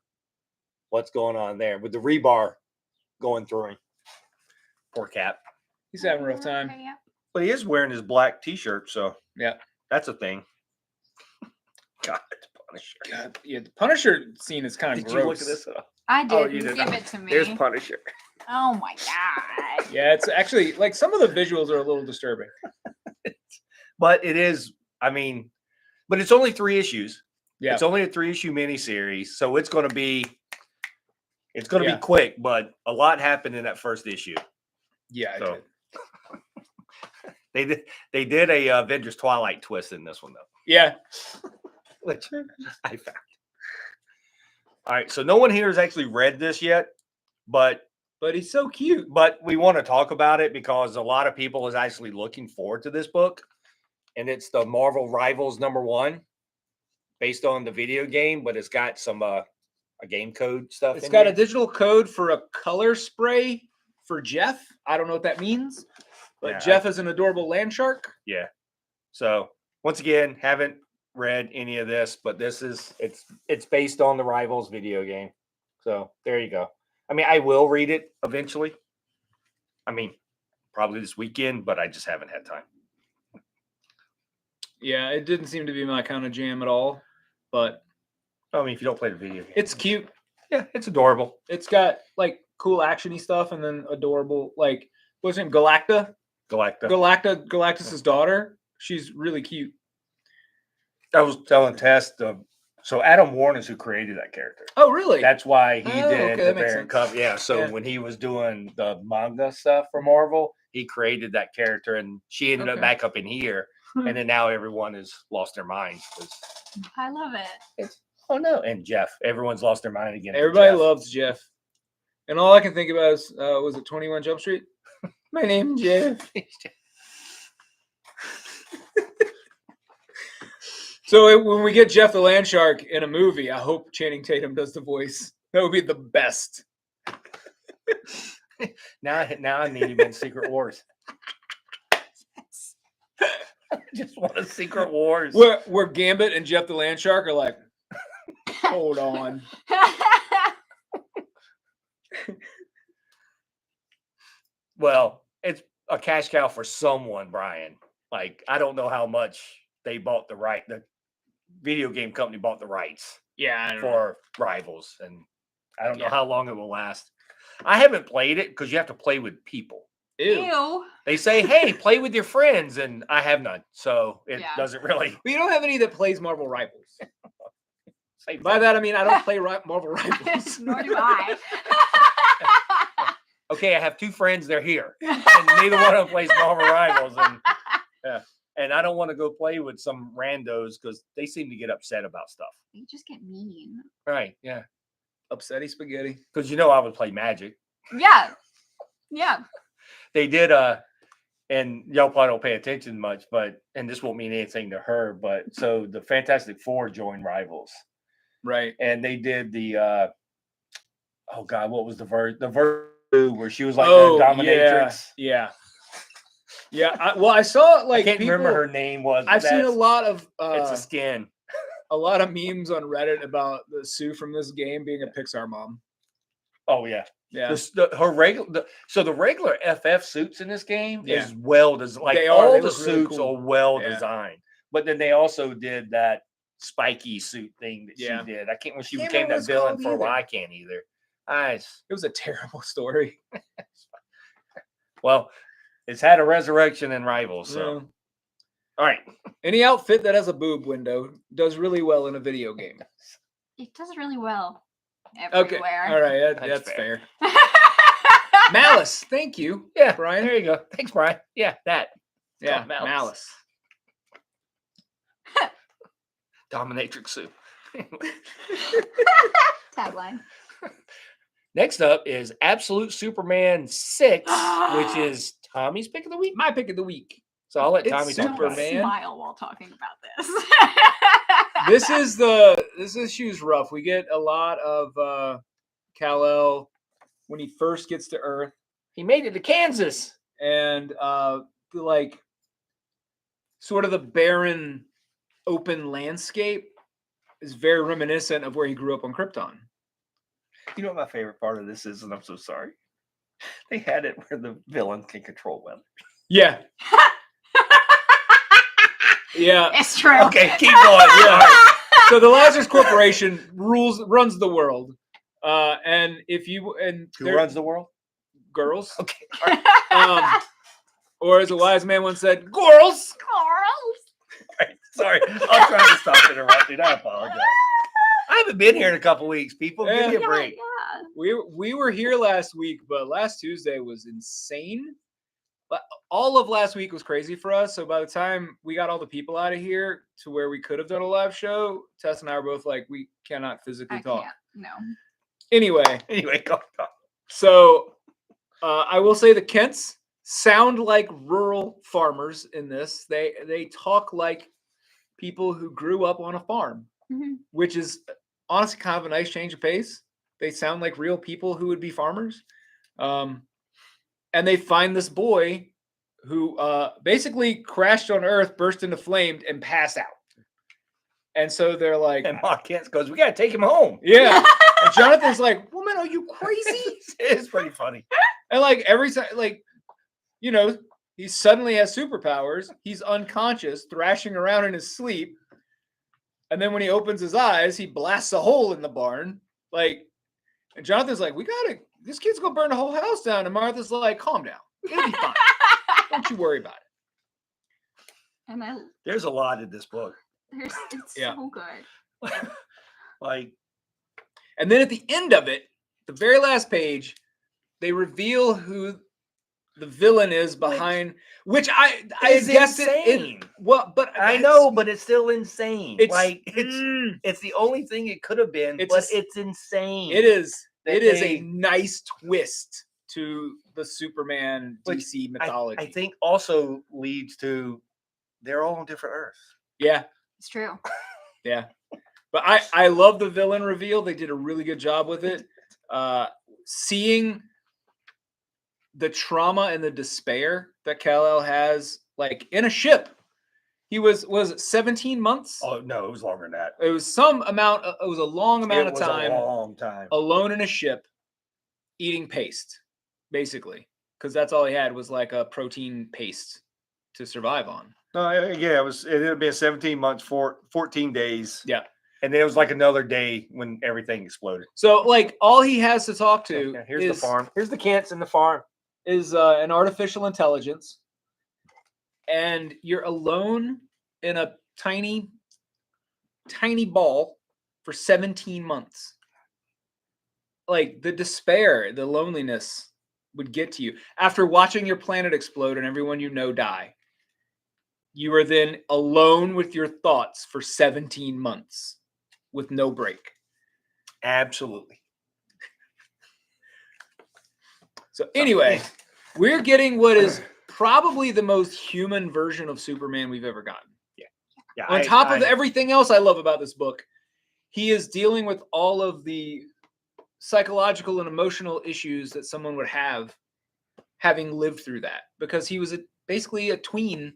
Speaker 2: what's going on there with the rebar going through him. Poor Cap.
Speaker 1: He's having a rough time.
Speaker 3: Okay, yeah.
Speaker 2: But he is wearing his black T-shirt, so
Speaker 1: Yeah.
Speaker 2: that's a thing. God, it's Punisher.
Speaker 1: God, yeah, the Punisher scene is kind of
Speaker 2: Did
Speaker 1: gross.
Speaker 2: you look at this?
Speaker 3: I did.
Speaker 2: Oh, you did
Speaker 3: Give
Speaker 2: not.
Speaker 3: it to me.
Speaker 2: There's Punisher.
Speaker 3: Oh my god.
Speaker 1: Yeah, it's actually like some of the visuals are a little disturbing.
Speaker 2: But it is, I mean, but it's only 3 issues.
Speaker 1: Yeah.
Speaker 2: It's only a 3-issue miniseries, so it's going to be
Speaker 1: Yeah.
Speaker 2: be quick, but a lot happened in that first issue.
Speaker 1: Yeah,
Speaker 2: So.
Speaker 1: I did.
Speaker 2: They did a Avengers Twilight twist in this one though,
Speaker 1: Yeah.
Speaker 2: which I found. All right, so no one here has actually read this yet, but
Speaker 1: But he's so cute.
Speaker 2: we want to talk about it because a lot of people is actually looking forward to this book, and it's the Marvel Rivals #1, based on the video game, but it's got some a game code stuff.
Speaker 1: It's
Speaker 2: in
Speaker 1: got
Speaker 2: there.
Speaker 1: a digital code for a color spray for Jeff. I don't know what that means, but
Speaker 2: Yeah,
Speaker 1: Jeff is an adorable land shark.
Speaker 2: Yeah. So once again, haven't read any of this, but it's based on the Rivals video game. So there you go. I mean, I will read it eventually. I mean, probably this weekend, but I just haven't had time.
Speaker 1: Yeah, it didn't seem to be my kind of jam at all, but
Speaker 2: I mean, if you don't play the video game,
Speaker 1: it's cute.
Speaker 2: yeah, it's adorable.
Speaker 1: It's got like cool actiony stuff and then adorable, like what's her name? Galacta. Galactus's daughter. She's really cute.
Speaker 2: I was telling Tess, so Adam Warren is who created that character.
Speaker 1: Oh, really?
Speaker 2: That's why he
Speaker 1: Oh,
Speaker 2: did
Speaker 1: okay,
Speaker 2: the
Speaker 1: that makes
Speaker 2: variant
Speaker 1: sense.
Speaker 2: cover. Yeah. So
Speaker 1: Yeah.
Speaker 2: when he was doing the manga stuff for Marvel, he created that character, and she ended up
Speaker 1: Okay.
Speaker 2: back up in here, and then now everyone has lost their minds.
Speaker 3: I love it.
Speaker 2: Oh no! And Jeff, everyone's lost their mind again. for
Speaker 1: Everybody
Speaker 2: Jeff.
Speaker 1: loves Jeff. And all I can think about is, was it 21 Jump Street? My name's Jeff. So when we get Jeff the Land Shark in a movie, I hope Channing Tatum does the voice. That would be the best.
Speaker 2: Now I need him in Secret Wars. I just want a Secret Wars.
Speaker 1: Where Gambit and Jeff the Land Shark are like, hold on.
Speaker 2: Well, it's a cash cow for someone, Brian. Like, I don't know how much they bought the video game company bought the rights for Rivals, and I don't know how long it will last. I haven't played it because you have to play with people.
Speaker 3: Ew.
Speaker 2: They say, hey, play with your friends, and I have none, so it doesn't really.
Speaker 1: But you don't have any that plays Marvel Rivals.
Speaker 2: Same
Speaker 1: By
Speaker 2: thing.
Speaker 1: that I mean I don't play Marvel Rivals.
Speaker 3: Nor do I.
Speaker 2: Okay, I have two friends. They're here, and neither one of them plays Marvel Rivals, and I don't want to go play with some randos because they seem to get upset about stuff.
Speaker 3: They just get mean.
Speaker 2: Right? Yeah.
Speaker 1: Upsetty spaghetti.
Speaker 2: Because I would play Magic.
Speaker 3: Yeah. Yeah.
Speaker 2: They did and y'all probably don't pay attention much, and this won't mean anything to her, but so the Fantastic Four joined Rivals.
Speaker 1: Right.
Speaker 2: And they did the oh god, what was the verse where she was like the dominatrix?
Speaker 1: Yeah. I saw
Speaker 2: I can't remember her name was.
Speaker 1: I've seen a lot of
Speaker 2: it's a skin.
Speaker 1: a lot of memes on Reddit about the Sue from this game being a Pixar mom.
Speaker 2: Oh yeah.
Speaker 1: Yeah.
Speaker 2: The regular FF suits in this game is well designed. Like
Speaker 1: They
Speaker 2: all
Speaker 1: look
Speaker 2: the
Speaker 1: really
Speaker 2: suits
Speaker 1: cool.
Speaker 2: are well
Speaker 1: Yeah.
Speaker 2: designed. But then they also did that spiky suit thing that
Speaker 1: Yeah.
Speaker 2: she did. I can't when she
Speaker 1: Can't
Speaker 2: became
Speaker 1: remember what
Speaker 2: that
Speaker 1: it's
Speaker 2: villain
Speaker 1: called
Speaker 2: for a while.
Speaker 1: either.
Speaker 2: I can't either. Nice.
Speaker 1: It was a terrible story.
Speaker 2: Well, it's had a resurrection in Rivals. So
Speaker 1: Yeah.
Speaker 2: all right.
Speaker 1: Any outfit that has a boob window does really well in a video game.
Speaker 3: It does really well
Speaker 1: Okay.
Speaker 3: everywhere.
Speaker 1: All right.
Speaker 2: That's
Speaker 1: That's
Speaker 2: fair.
Speaker 1: fair. Malice. Thank you.
Speaker 2: Yeah,
Speaker 1: Brian.
Speaker 2: There you go. Thanks, Brian. Yeah, that.
Speaker 1: Yeah.
Speaker 2: Malice.
Speaker 1: Malice.
Speaker 2: Dominatrix suit.
Speaker 3: Tagline.
Speaker 2: Next up is Absolute Superman 6, which is Tommy's pick of the week.
Speaker 1: My pick of the week.
Speaker 2: So I'll let
Speaker 1: It's
Speaker 2: Tommy talk about it.
Speaker 1: Superman.
Speaker 3: Smile while talking about this.
Speaker 1: This issue's rough. We get a lot of Kal-El when he first gets to Earth,
Speaker 2: He made it to Kansas.
Speaker 1: and like sort of the barren, open landscape is very reminiscent of where he grew up on Krypton.
Speaker 2: You know what my favorite part of this is, and I'm so sorry. They had it where the villain can control weather.
Speaker 1: Yeah. Yeah.
Speaker 3: It's true.
Speaker 2: Okay, keep going.
Speaker 1: Yeah. So the Lazarus Corporation runs the world, and
Speaker 2: Who runs the world?
Speaker 1: girls,
Speaker 2: Okay.
Speaker 1: or as a wise man once said, girls.
Speaker 2: Right. Sorry, I'll try to stop interrupting. I apologize. I haven't been here in a couple weeks. People, give me a
Speaker 3: Yeah,
Speaker 2: break.
Speaker 3: yeah.
Speaker 1: We were here last week, but last Tuesday was insane. All of last week was crazy for us. So by the time we got all the people out of here to where we could have done a live show, Tess and I were both like, we cannot physically
Speaker 3: I
Speaker 1: talk.
Speaker 3: can't. No.
Speaker 2: Anyway, go.
Speaker 1: So I will say the Kents sound like rural farmers in this. They talk like people who grew up on a farm,
Speaker 3: Mhm.
Speaker 1: which is honestly kind of a nice change of pace. They sound like real people who would be farmers. And they find this boy who basically crashed on Earth, burst into flames, and passed out. And so they're like,
Speaker 2: And Ma Kent goes, we got to take him home.
Speaker 1: yeah. And Jonathan's like, woman, are you crazy?
Speaker 2: It's pretty funny.
Speaker 1: And like every time, like, you know, he suddenly has superpowers. He's unconscious, thrashing around in his sleep. And then when he opens his eyes, he blasts a hole in the barn. Like, and Jonathan's like, this kid's gonna burn the whole house down. And Martha's like, calm down. It'll be fine. Don't you worry about it.
Speaker 3: And
Speaker 2: There's a lot in this book.
Speaker 3: it's
Speaker 1: Yeah.
Speaker 3: so good.
Speaker 2: Like,
Speaker 1: And then at the end of it, the very last page, they reveal who the villain is behind, which I
Speaker 2: It's
Speaker 1: guessed
Speaker 2: insane.
Speaker 1: it. Well, but
Speaker 2: I know, but it's still insane.
Speaker 1: It's
Speaker 2: Like it's the only thing it could have been, but it's insane.
Speaker 1: It is.
Speaker 2: that
Speaker 1: It is a
Speaker 2: they-
Speaker 1: nice twist to the Superman
Speaker 2: Which
Speaker 1: DC mythology.
Speaker 2: I think also leads to they're all on different Earths.
Speaker 1: Yeah,
Speaker 3: It's true.
Speaker 1: yeah. But I love the villain reveal. They did a really good job with it. Seeing the trauma and the despair that Kal-El has, like in a ship. He was it 17 months?
Speaker 2: Oh no, it was longer than that.
Speaker 1: It was some amount. It was a long amount of time.
Speaker 2: A long time.
Speaker 1: Alone in a ship, eating paste, basically, because that's all he had was like a protein paste to survive on.
Speaker 2: No, yeah, it had been 17 months, 14 days.
Speaker 1: Yeah.
Speaker 2: And then it was like another day when everything exploded.
Speaker 1: So, like, all he has to talk to
Speaker 2: Here's the farm. Here's the Kents and the farm.
Speaker 1: Is an artificial intelligence, and you're alone in a tiny ball for 17 months. Like, the despair, the loneliness would get to you. After watching your planet explode and everyone you know die, you are then alone with your thoughts for 17 months with no break.
Speaker 2: Absolutely.
Speaker 1: So anyway, we're getting what is probably the most human version of Superman we've ever gotten.
Speaker 2: Yeah.
Speaker 1: On top of everything else I love about this book, he is dealing with all of the psychological and emotional issues that someone would have having lived through that, because he was basically a tween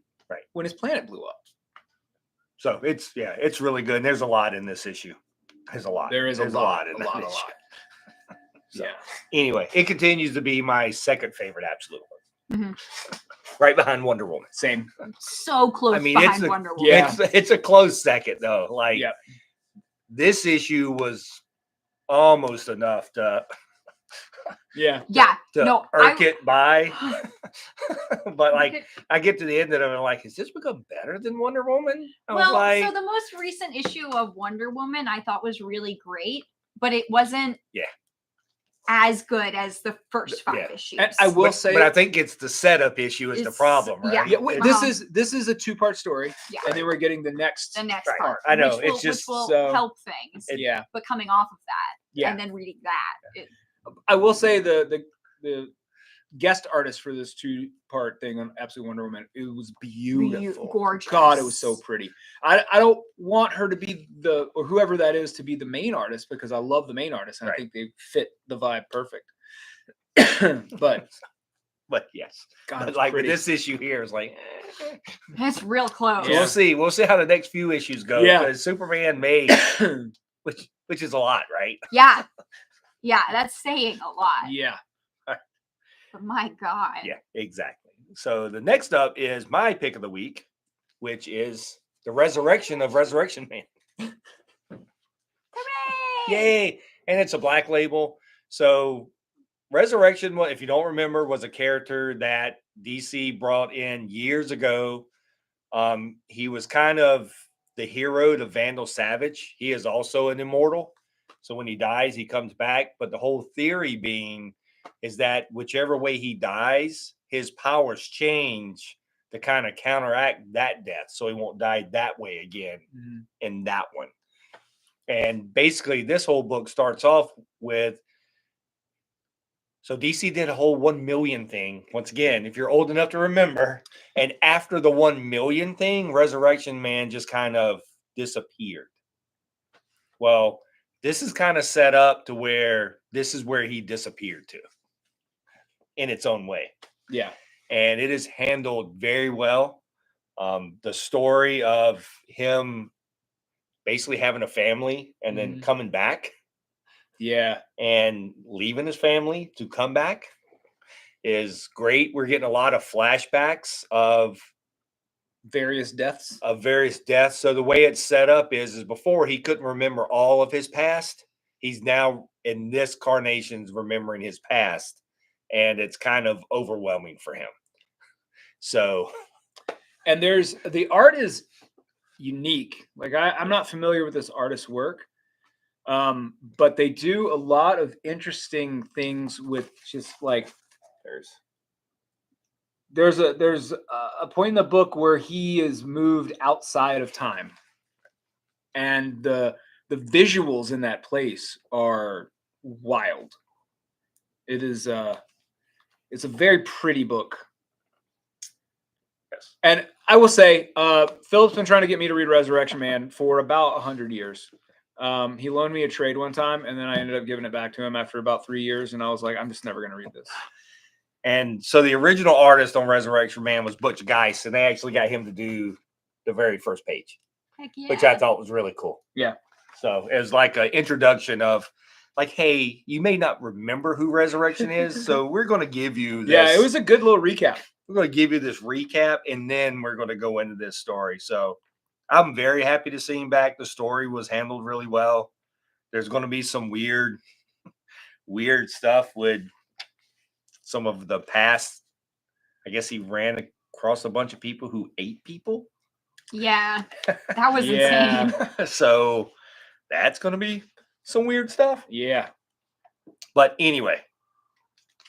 Speaker 1: when his planet blew up.
Speaker 2: So it's really good. And there's a lot in this issue. There's a lot.
Speaker 1: There's
Speaker 2: a lot in that issue. So,
Speaker 1: yeah.
Speaker 2: Anyway, it continues to be my second favorite absolute one.
Speaker 3: Mhm.
Speaker 2: Right behind Wonder Woman.
Speaker 1: Same.
Speaker 3: So close
Speaker 2: I mean,
Speaker 3: behind Wonder Woman.
Speaker 1: Yeah.
Speaker 2: It's a close second though. Like
Speaker 1: Yeah.
Speaker 2: this issue was almost enough to
Speaker 3: Yeah.
Speaker 2: irk it by. But like I get to the end of it and I'm like, has this become better than Wonder Woman? I was like,
Speaker 3: so the most recent issue of Wonder Woman I thought was really great, but it wasn't as good as the first 5 issues.
Speaker 1: And I will say,
Speaker 2: but I think it's the setup issue is the problem, right?
Speaker 3: yeah.
Speaker 1: This is a 2-part story, and then we're getting the next
Speaker 3: part.
Speaker 2: I know,
Speaker 3: which will help things. But coming off of that, and then reading that,
Speaker 1: I will say the guest artist for this 2-part thing on Absolute Wonder Woman, it was beautiful,
Speaker 3: gorgeous.
Speaker 1: God, it was so pretty. I don't want her to be or whoever that is to be the main artist, because I love the main artist and I think they fit the vibe perfect. but
Speaker 2: yes,
Speaker 1: God,
Speaker 2: but like with this issue here, it's like
Speaker 3: it's real close.
Speaker 2: So we'll see how the next few issues go. Because Superman made which is a lot, right?
Speaker 3: Yeah, that's saying a lot.
Speaker 1: Yeah.
Speaker 3: But my God.
Speaker 2: Yeah, exactly. So the next up is my pick of the week, which is the resurrection of Resurrection Man.
Speaker 3: Hooray!
Speaker 2: Yay! And it's a Black Label. So Resurrection, if you don't remember, was a character that DC brought in years ago. He was kind of the hero to Vandal Savage. He is also an immortal. So when he dies, he comes back. But the whole theory being is that whichever way he dies, his powers change to kind of counteract that death. So he won't die that way again in that one. And basically, this whole book starts off with, so DC did a whole 1 million thing. Once again, if you're old enough to remember, and after the 1 million thing, Resurrection Man just kind of disappeared. Well, this is kind of set up to where this is where he disappeared to in its own way.
Speaker 1: Yeah.
Speaker 2: And it is handled very well. The story of him basically having a family and then coming back.
Speaker 1: Yeah.
Speaker 2: And leaving his family to come back is great. We're getting a lot of flashbacks of
Speaker 1: various deaths.
Speaker 2: So the way it's set up is before he couldn't remember all of his past. He's now in this carnation's remembering his past, and it's kind of overwhelming for him. So,
Speaker 1: and the art is unique. Like I'm not familiar with this artist's work. But they do a lot of interesting things with just like there's a point in the book where he is moved outside of time, and the visuals in that place are wild. It is it's a very pretty book.
Speaker 2: Yes.
Speaker 1: And I will say, Philip's been trying to get me to read Resurrection Man for about 100 years. He loaned me a trade one time, and then I ended up giving it back to him after about 3 years, and I was like, I'm just never going to read this.
Speaker 2: And so the original artist on Resurrection Man was Butch Geist, and they actually got him to do the very first page,
Speaker 3: Heck yeah.
Speaker 2: which I thought was really cool.
Speaker 1: Yeah.
Speaker 2: So it was like an introduction of, like, hey, you may not remember who Resurrection is, so we're going to give you this.
Speaker 1: Yeah, it was a good little recap.
Speaker 2: We're going to give you this recap, and then we're going to go into this story. So I'm very happy to see him back. The story was handled really well. There's going to be some weird stuff with some of the past. I guess he ran across a bunch of people who ate people.
Speaker 3: Yeah, that was insane.
Speaker 2: So that's going to be some weird stuff.
Speaker 1: Yeah.
Speaker 2: But anyway,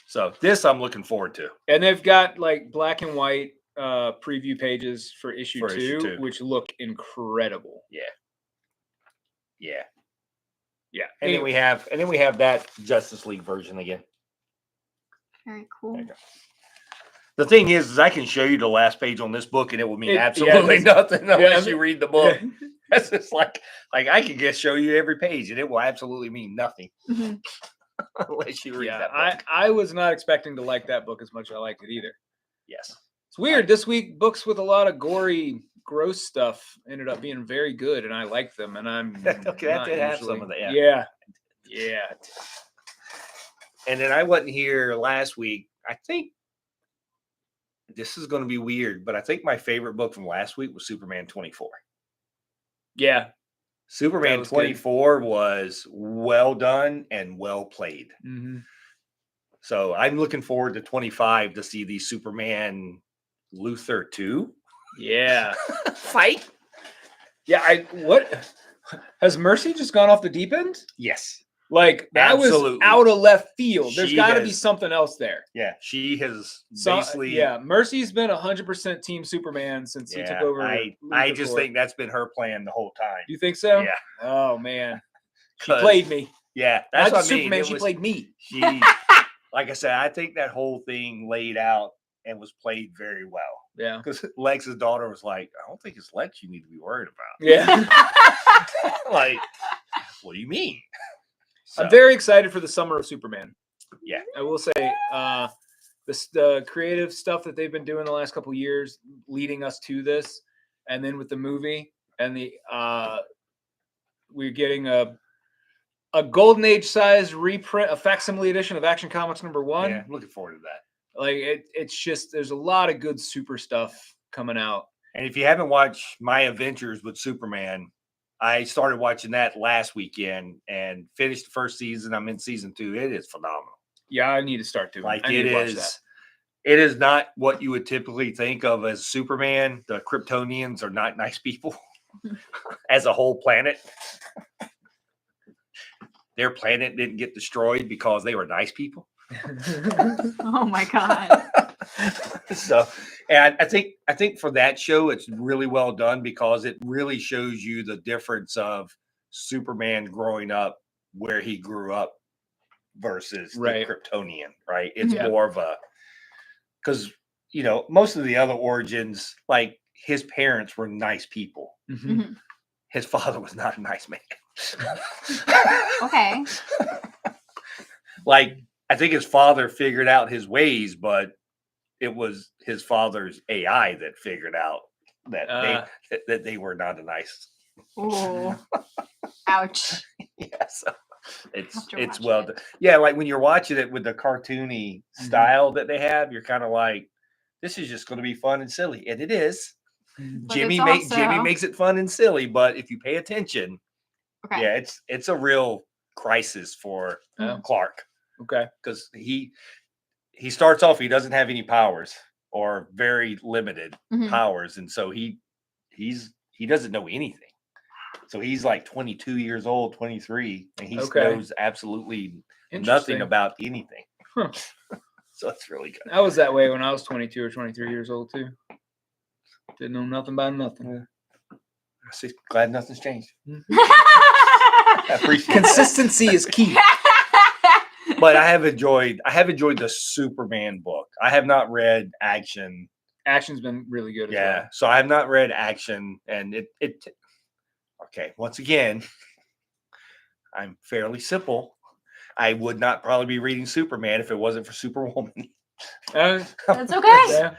Speaker 2: so this I'm looking forward to.
Speaker 1: And they've got like black and white preview pages for issue two, which look incredible.
Speaker 2: Yeah.
Speaker 1: And
Speaker 2: then we have that Justice League version again.
Speaker 3: Very cool.
Speaker 2: The thing is I can show you the last page on this book, and it will mean
Speaker 1: Yeah,
Speaker 2: absolutely nothing unless you read the book.
Speaker 1: Yeah.
Speaker 2: That's just like I can just show you every page, and it will absolutely mean nothing unless you read that book.
Speaker 1: I was not expecting to like that book as much as I liked it either.
Speaker 2: Yes.
Speaker 1: It's weird. This week, books with a lot of gory, gross stuff ended up being very good, and I like them. And I'm
Speaker 2: okay. That did have some of that.
Speaker 1: Yeah.
Speaker 2: And then I wasn't here last week. I think this is going to be weird, but I think my favorite book from last week was Superman 24.
Speaker 1: Yeah.
Speaker 2: Superman 24 was well done and well played.
Speaker 1: Mm-hmm.
Speaker 2: So I'm looking forward to 25 to see the Superman Luthor 2.
Speaker 1: Yeah.
Speaker 2: Fight.
Speaker 1: Yeah. What has Mercy just gone off the deep end?
Speaker 2: Yes.
Speaker 1: Like that was out of left field. There's got to be something else there.
Speaker 2: Yeah, she has basically.
Speaker 1: Yeah, Mercy's been 100% Team Superman since he took over.
Speaker 2: I just think that's been her plan the whole time.
Speaker 1: You think so?
Speaker 2: Yeah.
Speaker 1: Oh man, she played me.
Speaker 2: Yeah, that's what I mean.
Speaker 1: Superman. She played me.
Speaker 2: She, like I said, I think that whole thing laid out and was played very well.
Speaker 1: Yeah,
Speaker 2: because Lex's daughter was like, "I don't think it's Lex you need to be worried about."
Speaker 1: Yeah.
Speaker 2: Like, what do you mean? So.
Speaker 1: I'm very excited for the summer of Superman.
Speaker 2: Yeah.
Speaker 1: I will say the creative stuff that they've been doing the last couple of years leading us to this, and then with the movie and the we're getting a Golden Age size reprint, a facsimile edition of Action Comics #1.
Speaker 2: Yeah, I'm looking forward to that.
Speaker 1: Like it's just there's a lot of good super stuff coming out.
Speaker 2: And if you haven't watched My Adventures with Superman, I started watching that last weekend and finished the first season. I'm in season 2. It is phenomenal.
Speaker 1: Yeah, I need to start doing.
Speaker 2: Like it is. It is not what you would typically think of as Superman. The Kryptonians are not nice people as a whole planet. Their planet didn't get destroyed because they were nice people.
Speaker 3: Oh my God.
Speaker 2: So, and I think for that show, it's really well done because it really shows you the difference of Superman growing up where he grew up versus the Kryptonian, right? It's more of a, because, you know, most of the other origins, like his parents were nice people.
Speaker 1: Mm-hmm.
Speaker 2: His father was not a nice man.
Speaker 3: Okay.
Speaker 2: Like, I think his father figured out his ways, but it was his father's AI that figured out that they were not a nice.
Speaker 3: Oh, ouch.
Speaker 2: Yeah, so it's well done. Yeah, like when you're watching it with the cartoony style that they have, you're kind of like, this is just going to be fun and silly, and it is.
Speaker 3: But
Speaker 2: Jimmy makes it fun and silly, but if you pay attention, yeah, it's a real crisis for Clark.
Speaker 1: Okay,
Speaker 2: because he starts off, he doesn't have any powers or very limited powers, and so he doesn't know anything. So he's like 22 years old, 23, and he knows absolutely nothing about anything.
Speaker 1: Huh.
Speaker 2: So it's really good.
Speaker 1: I was that way when I was 22 or 23 years old too. Didn't know nothing about nothing.
Speaker 2: See, glad nothing's changed. I appreciate
Speaker 1: Consistency is key.
Speaker 2: But I have enjoyed the Superman book. I have not read Action.
Speaker 1: Action's been really good.
Speaker 2: Yeah,
Speaker 1: As well.
Speaker 2: so I have not read Action, and it. Okay, once again, I'm fairly simple. I would not probably be reading Superman if it wasn't for Superwoman.
Speaker 3: That's okay.
Speaker 1: Yeah.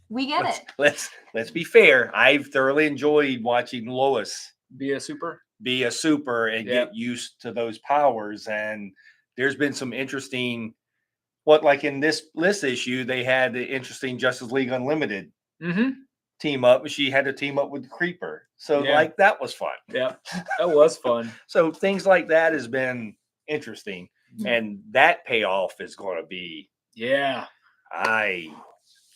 Speaker 3: We get it.
Speaker 2: Let's be fair. I've thoroughly enjoyed watching Lois
Speaker 1: Be a super.
Speaker 2: be a super and get used to those powers. And there's been some interesting, like in this issue, they had the interesting Justice League Unlimited team up, and she had to team up with the Creeper. So like that was fun.
Speaker 1: Yeah, that was fun.
Speaker 2: So things like that has been interesting, and that payoff is going to be.
Speaker 1: Yeah,
Speaker 2: I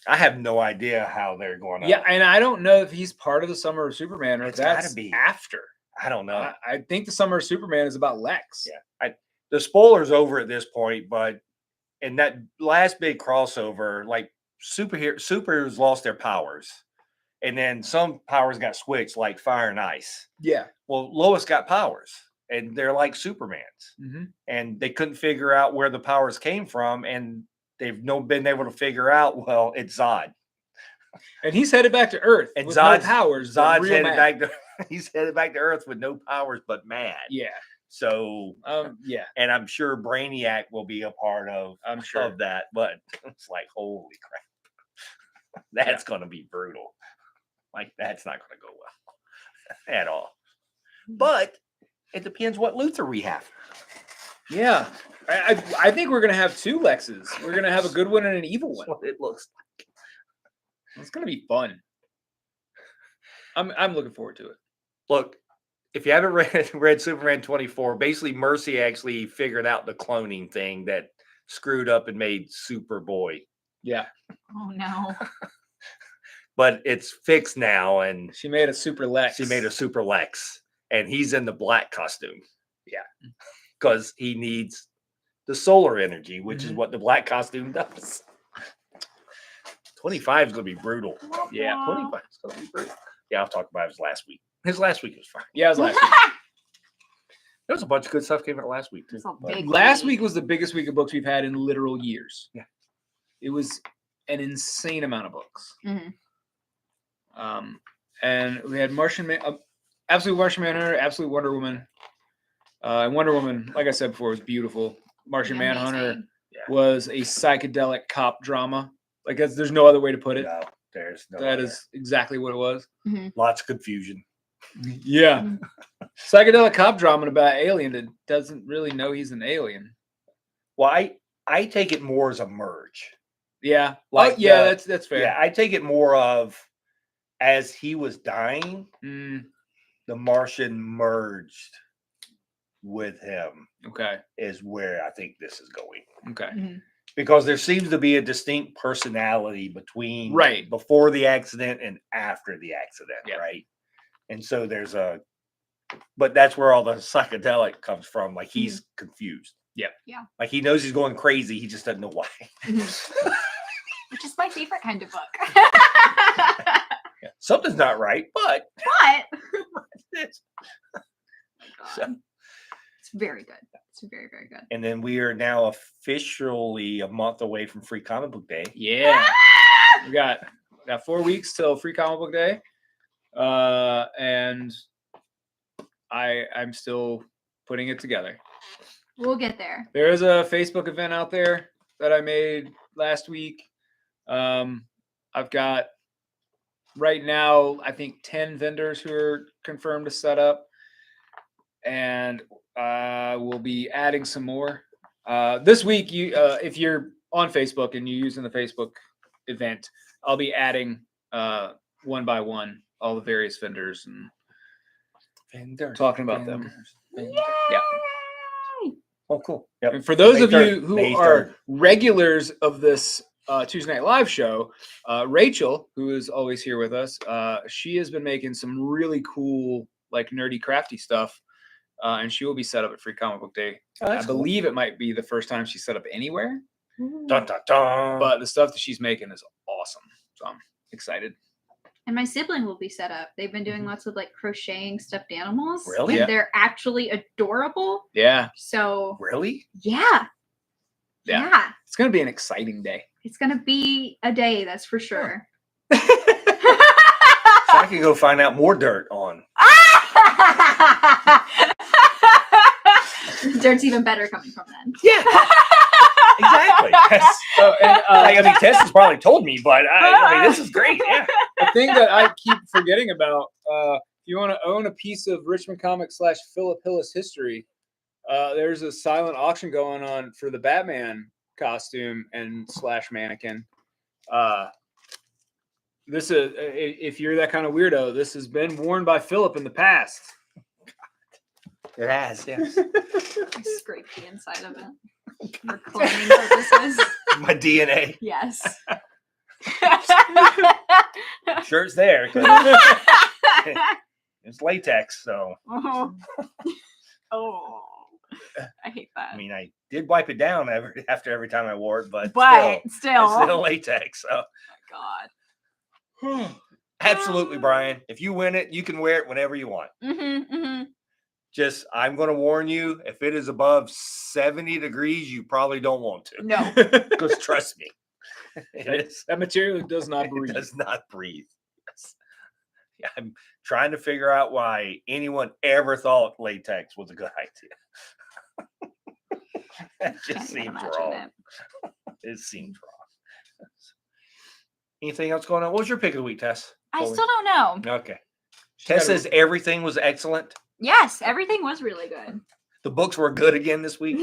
Speaker 2: have no idea how they're going to.
Speaker 1: Yeah, and I don't know if he's part of the Summer of Superman or if that's after.
Speaker 2: I don't know.
Speaker 1: I think the Summer of Superman is about Lex.
Speaker 2: Yeah, the spoiler's over at this point, but in that last big crossover, like supers lost their powers, and then some powers got switched, like fire and ice.
Speaker 1: Yeah.
Speaker 2: Well, Lois got powers, and they're like Supermans, and they couldn't figure out where the powers came from, and they've been able to figure out. Well, it's Zod,
Speaker 1: and he's headed back to Earth
Speaker 2: and
Speaker 1: with
Speaker 2: Zod's
Speaker 1: no powers.
Speaker 2: Zod's headed back to. He's headed back to Earth with no powers, but mad.
Speaker 1: Yeah.
Speaker 2: So
Speaker 1: yeah,
Speaker 2: and I'm sure Brainiac will be a part of.
Speaker 1: I'm sure
Speaker 2: of that, but it's like holy crap, that's going to be brutal. Like that's not going to go well at all. But it depends what Luthor we have.
Speaker 1: Yeah, I think we're going to have two Lexes. We're going to have a good one and an evil one.
Speaker 2: That's what it looks like.
Speaker 1: It's going to be fun. I'm looking forward to it.
Speaker 2: Look, if you haven't read Superman 24, basically Mercy actually figured out the cloning thing that screwed up and made Superboy.
Speaker 1: Yeah.
Speaker 3: Oh no.
Speaker 2: But it's fixed now, and
Speaker 1: she made a Super Lex.
Speaker 2: She made a Super Lex, and he's in the black costume.
Speaker 1: Yeah.
Speaker 2: Because he needs the solar energy, which is what the black costume does. 25 is going to be brutal. Yeah, 25 is going to be brutal. Yeah, I'll talk about his last week. His last week was fine.
Speaker 1: Yeah, it was last week.
Speaker 2: There was a bunch of good stuff came out last week, too.
Speaker 1: Last week was the biggest week of books we've had in literal years.
Speaker 2: Yeah.
Speaker 1: It was an insane amount of books. And we had Absolute Martian Manhunter, Absolute Wonder Woman. And Wonder Woman, like I said before, was beautiful. Martian Manhunter was a psychedelic cop drama. Like there's no other way to put it.
Speaker 2: No, there's no.
Speaker 1: That is exactly what it was.
Speaker 2: Lots of confusion.
Speaker 1: Yeah. Psychedelic cop drama about an alien that doesn't really know he's an alien.
Speaker 2: Well, I take it more as a merge.
Speaker 1: Yeah.
Speaker 2: Like
Speaker 1: that's fair.
Speaker 2: Yeah, I take it more of as he was dying, the Martian merged with him.
Speaker 1: Okay.
Speaker 2: Is where I think this is going.
Speaker 1: Okay.
Speaker 2: Because there seems to be a distinct personality between before the accident and after the accident, right? And so but that's where all the psychedelic comes from. Like he's confused.
Speaker 1: Yeah.
Speaker 3: Yeah.
Speaker 2: Like he knows he's going crazy. He just doesn't know why.
Speaker 3: Which is my favorite kind of book.
Speaker 2: Yeah. Something's not right, but
Speaker 3: it's very good. It's very, very good.
Speaker 2: And then we are now officially a month away from Free Comic Book Day.
Speaker 1: Yeah. We got 4 weeks till Free Comic Book Day. And I'm still putting it together.
Speaker 3: We'll get there.
Speaker 1: There is a Facebook event out there that I made last week. I've got right now, I think 10 vendors who are confirmed to set up. And we'll be adding some more. This week, if you're on Facebook and you're using the Facebook event, I'll be adding one by one all the various vendors and talking about them. Yeah.
Speaker 2: Oh, cool. Yep.
Speaker 1: And for those of you who are regulars of this Tuesday Night Live show, Rachel, who is always here with us, she has been making some really cool, like nerdy, crafty stuff. And she will be set up at Free Comic Book Day. I believe it might be the first time she's set up anywhere.
Speaker 2: Dun, dun, dun.
Speaker 1: But the stuff that she's making is awesome. So I'm excited.
Speaker 3: And my sibling will be set up. They've been doing lots of like crocheting stuffed animals.
Speaker 2: Really?
Speaker 3: And
Speaker 1: Yeah.
Speaker 3: they're actually adorable.
Speaker 1: Yeah.
Speaker 3: So
Speaker 2: Really?
Speaker 3: yeah.
Speaker 1: Yeah. It's going to be an exciting day.
Speaker 3: It's gonna be a day, that's for sure.
Speaker 2: So I can go find out more dirt on.
Speaker 3: Dirt's even better coming from them.
Speaker 2: Yeah. Exactly.
Speaker 1: Oh, and,
Speaker 2: I mean, Tess has probably told me, but I mean, this is great. Yeah.
Speaker 1: the thing that I keep forgetting about, if you want to own a piece of Richmond Comix / Philip Hillis history, there's a silent auction going on for the Batman costume and / mannequin. This is, if you're that kind of weirdo, this has been worn by Philip in the past.
Speaker 2: It has, yes.
Speaker 3: I scraped the inside of it for cloning purposes.
Speaker 2: My DNA.
Speaker 3: Yes.
Speaker 2: Sure, it's there. 'Cause it's latex, so.
Speaker 3: Oh. I hate that.
Speaker 2: I mean, I did wipe it down after every time I wore it, but
Speaker 3: still.
Speaker 2: it's still latex. So.
Speaker 3: God.
Speaker 2: Absolutely, Brian. If you win it, you can wear it whenever you want. Just, I'm going to warn you, if it is above 70 degrees, you probably don't want to.
Speaker 3: No.
Speaker 2: Because trust me, it is.
Speaker 1: That material does not breathe.
Speaker 2: It does not breathe. Yeah, I'm trying to figure out why anyone ever thought latex was a good idea. That just
Speaker 3: Can't even
Speaker 2: seems
Speaker 3: imagine
Speaker 2: wrong. It seems wrong. Anything else going on? What was your pick of the week, Tess?
Speaker 3: I still don't know.
Speaker 2: Okay. Tess says everything was excellent.
Speaker 3: Yes, everything was really good.
Speaker 2: The books were good again this week.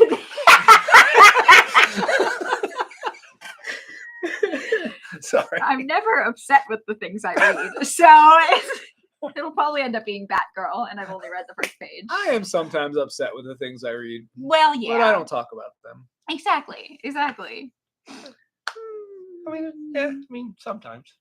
Speaker 2: Sorry.
Speaker 3: I'm never upset with the things I read, so it'll probably end up being Batgirl, and I've only read the first page.
Speaker 1: I am sometimes upset with the things I read,
Speaker 3: Well, yeah,
Speaker 1: but I don't talk about them.
Speaker 3: exactly.
Speaker 2: I mean, sometimes.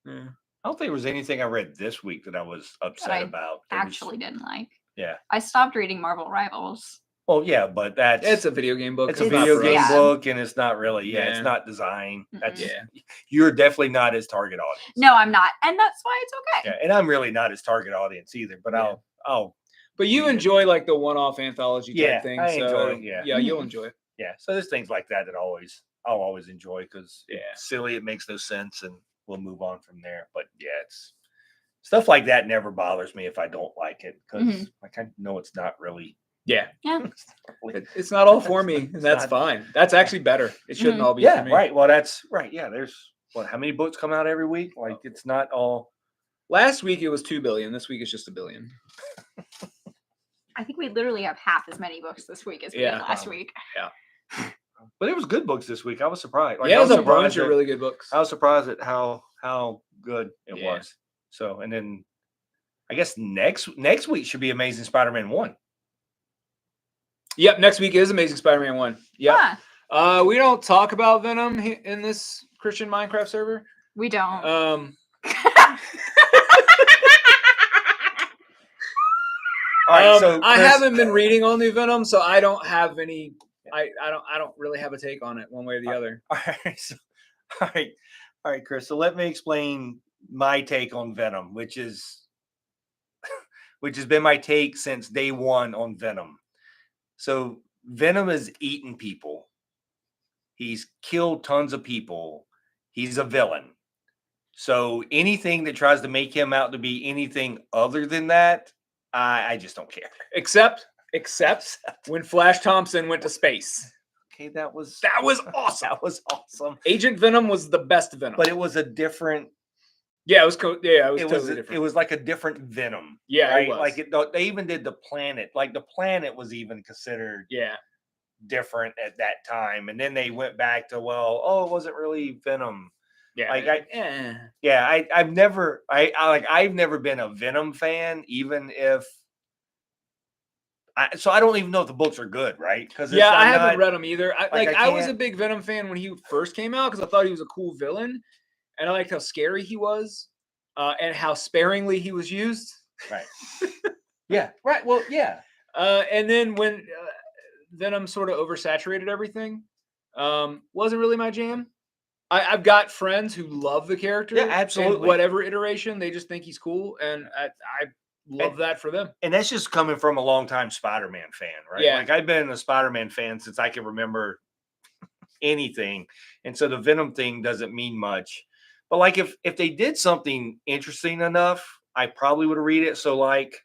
Speaker 1: Yeah.
Speaker 2: I don't think there was anything I read this week that I was upset
Speaker 3: I
Speaker 2: about. It
Speaker 3: Actually,
Speaker 2: was,
Speaker 3: didn't like.
Speaker 2: Yeah.
Speaker 3: I stopped reading Marvel Rivals.
Speaker 2: Well, yeah, but that's
Speaker 1: It's a video game book.
Speaker 2: it's a
Speaker 1: It's not
Speaker 2: video
Speaker 1: for
Speaker 2: game
Speaker 1: us.
Speaker 3: Yeah.
Speaker 2: book, and it's not really. Yeah, it's
Speaker 1: Yeah.
Speaker 2: not design. That's
Speaker 1: Yeah.
Speaker 2: You're definitely not his target audience.
Speaker 3: No, I'm not, and that's why it's okay.
Speaker 2: Yeah, and I'm really not his target audience either. But
Speaker 1: Yeah.
Speaker 2: I'll
Speaker 1: But you
Speaker 2: Yeah.
Speaker 1: enjoy like the one-off anthology type
Speaker 2: Yeah,
Speaker 1: thing.
Speaker 2: I
Speaker 1: so
Speaker 2: enjoy it, yeah.
Speaker 1: you'll
Speaker 3: Mhm.
Speaker 1: enjoy it.
Speaker 2: yeah. So there's things like that I'll always enjoy because
Speaker 1: Yeah.
Speaker 2: it's silly. It makes no sense, and we'll move on from there. But yeah, it's stuff like that never bothers me if I don't like it because
Speaker 3: Mhm.
Speaker 2: I kind of know it's not really.
Speaker 1: Yeah.
Speaker 3: Yeah.
Speaker 1: It's not all for me. And
Speaker 2: It's
Speaker 1: that's
Speaker 2: not-
Speaker 1: fine. That's actually better. It shouldn't
Speaker 3: Mhm.
Speaker 1: all be
Speaker 2: Yeah,
Speaker 1: for me.
Speaker 2: right. Well, that's right. Yeah, there's how many books come out every week? Like it's not all.
Speaker 1: Last week it was 2 billion. This week it's just 1 billion.
Speaker 3: I think we literally have half as many books this week as we
Speaker 1: Yeah.
Speaker 3: did last week.
Speaker 2: But it was good books this week. I was surprised. Like,
Speaker 1: yeah,
Speaker 2: I was
Speaker 1: there's a bunch
Speaker 2: surprised
Speaker 1: of
Speaker 2: at-
Speaker 1: really good books.
Speaker 2: I was surprised at how good it
Speaker 1: Yeah.
Speaker 2: was. So, and then I guess next week should be Amazing Spider-Man 1.
Speaker 1: Yep, next week is Amazing Spider-Man 1. Yep.
Speaker 3: Huh,
Speaker 1: We don't talk about Venom in this Christian Minecraft server.
Speaker 3: we don't.
Speaker 2: All right, so
Speaker 1: I
Speaker 2: Chris-
Speaker 1: haven't been reading all new Venom, so I don't have any. I don't really have a take on it one way or the other.
Speaker 2: All right, Chris. So let me explain my take on Venom, which has been my take since day one on Venom. So Venom has eaten people. He's killed tons of people. He's a villain. So anything that tries to make him out to be anything other than that, I just don't care.
Speaker 1: Except when Flash Thompson went to space.
Speaker 2: Okay, that was
Speaker 1: awesome.
Speaker 2: That was awesome.
Speaker 1: Agent Venom was the best Venom.
Speaker 2: But it was a different.
Speaker 1: Yeah, it was totally different.
Speaker 2: It was like a different Venom.
Speaker 1: Yeah,
Speaker 2: right.
Speaker 1: it was.
Speaker 2: Like they even did the planet. Like the planet was even considered
Speaker 1: Yeah.
Speaker 2: different at that time. And then they went back to it wasn't really Venom.
Speaker 1: Yeah.
Speaker 2: Like
Speaker 1: eh.
Speaker 2: I've never been a Venom fan, even if. So I don't even know if the books are good, right? Because
Speaker 1: Yeah, I haven't read them either.
Speaker 2: I
Speaker 1: I was a
Speaker 2: can't-
Speaker 1: big Venom fan when he first came out because I thought he was a cool villain, and I liked how scary he was, and how sparingly he was used.
Speaker 2: Right. Yeah. Right. Well, yeah.
Speaker 1: And then when Venom sort of oversaturated everything, Wasn't really my jam. I've got friends who love the character.
Speaker 2: Yeah,
Speaker 1: in
Speaker 2: absolutely.
Speaker 1: whatever iteration, they just think he's cool, and I love that for them.
Speaker 2: And that's just coming from a longtime Spider-Man fan, right?
Speaker 1: Yeah.
Speaker 2: Like I've been a Spider-Man fan since I can remember anything, and so the Venom thing doesn't mean much. But like if they did something interesting enough, I probably would read it. So like,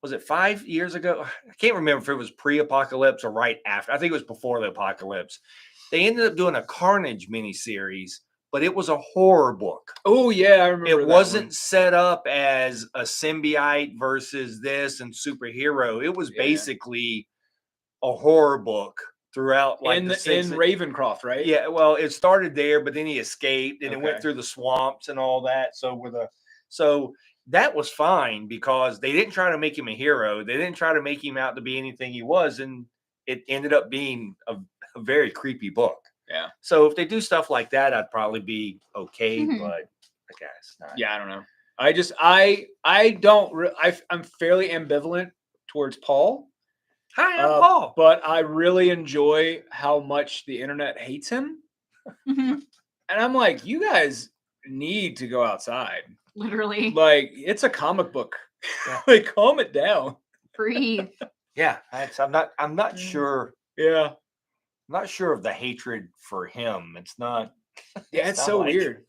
Speaker 2: was it 5 years ago? I can't remember if it was pre-apocalypse or right after. I think it was before the apocalypse. They ended up doing a Carnage miniseries, but it was a horror book.
Speaker 1: Oh yeah, I remember.
Speaker 2: It wasn't set up as a symbiote versus this and superhero. It was basically a horror book throughout, like
Speaker 1: in Ravencroft, right?
Speaker 2: Yeah, well, it started there, but then he escaped and it went through the swamps and all that. So that was fine because they didn't try to make him a hero. They didn't try to make him out to be anything he was, and it ended up being a very creepy book.
Speaker 1: Yeah.
Speaker 2: So if they do stuff like that, I'd probably be okay, but I guess not.
Speaker 1: Yeah, I don't know. I'm fairly ambivalent towards Paul.
Speaker 2: Hi, I'm Paul.
Speaker 1: But I really enjoy how much the internet hates him. And I'm like, you guys need to go outside.
Speaker 3: Literally.
Speaker 1: Like, it's a comic book.
Speaker 2: Yeah.
Speaker 1: Like, calm it down.
Speaker 3: Breathe.
Speaker 2: Yeah, I'm not sure.
Speaker 1: Yeah.
Speaker 2: I'm not sure of the hatred for him. It's not.
Speaker 1: Yeah, it's so weird.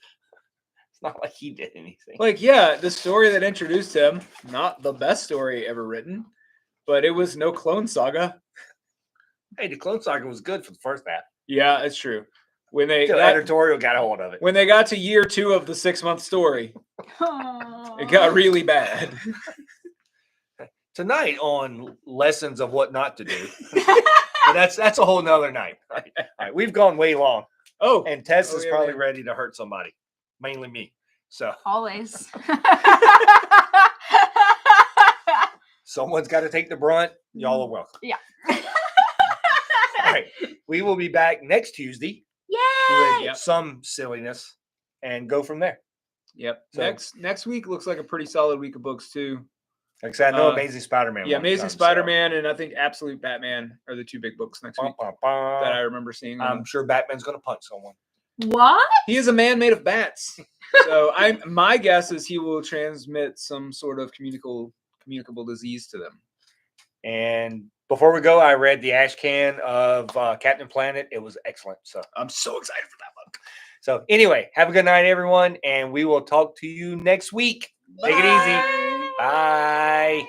Speaker 2: It's not like he did anything.
Speaker 1: Like, yeah, the story that introduced him, not the best story ever written, but it was no Clone Saga.
Speaker 2: Hey, the Clone Saga was good for the first half.
Speaker 1: Yeah, it's true. When the
Speaker 2: editorial got a hold of it.
Speaker 1: When they got to year 2 of the 6-month story, it got really bad.
Speaker 2: Tonight on lessons of what not to do. But that's a whole nother night. All right, we've gone way long.
Speaker 1: Oh,
Speaker 2: and Tess is probably ready to hurt somebody, mainly me. So
Speaker 3: always.
Speaker 2: Someone's got to take the brunt. Y'all are welcome.
Speaker 3: Yeah.
Speaker 2: All right, we will be back next Tuesday.
Speaker 3: Yay!
Speaker 2: With some silliness and go from there.
Speaker 1: Yep. So, next week looks like a pretty solid week of books too.
Speaker 2: Like I said, I know Amazing Spider-Man.
Speaker 1: Yeah, Amazing Spider-Man and I think Absolute Batman are the 2 big books next week that I remember seeing.
Speaker 2: I'm sure Batman's going to punch someone.
Speaker 3: What?
Speaker 1: He is a man made of bats. So my guess is he will transmit some sort of communicable disease to them.
Speaker 2: And before we go, I read the Ash Can of Captain Planet. It was excellent. So
Speaker 1: I'm so excited for that book.
Speaker 2: So anyway, have a good night, everyone, and we will talk to you next week. Take it easy. Bye.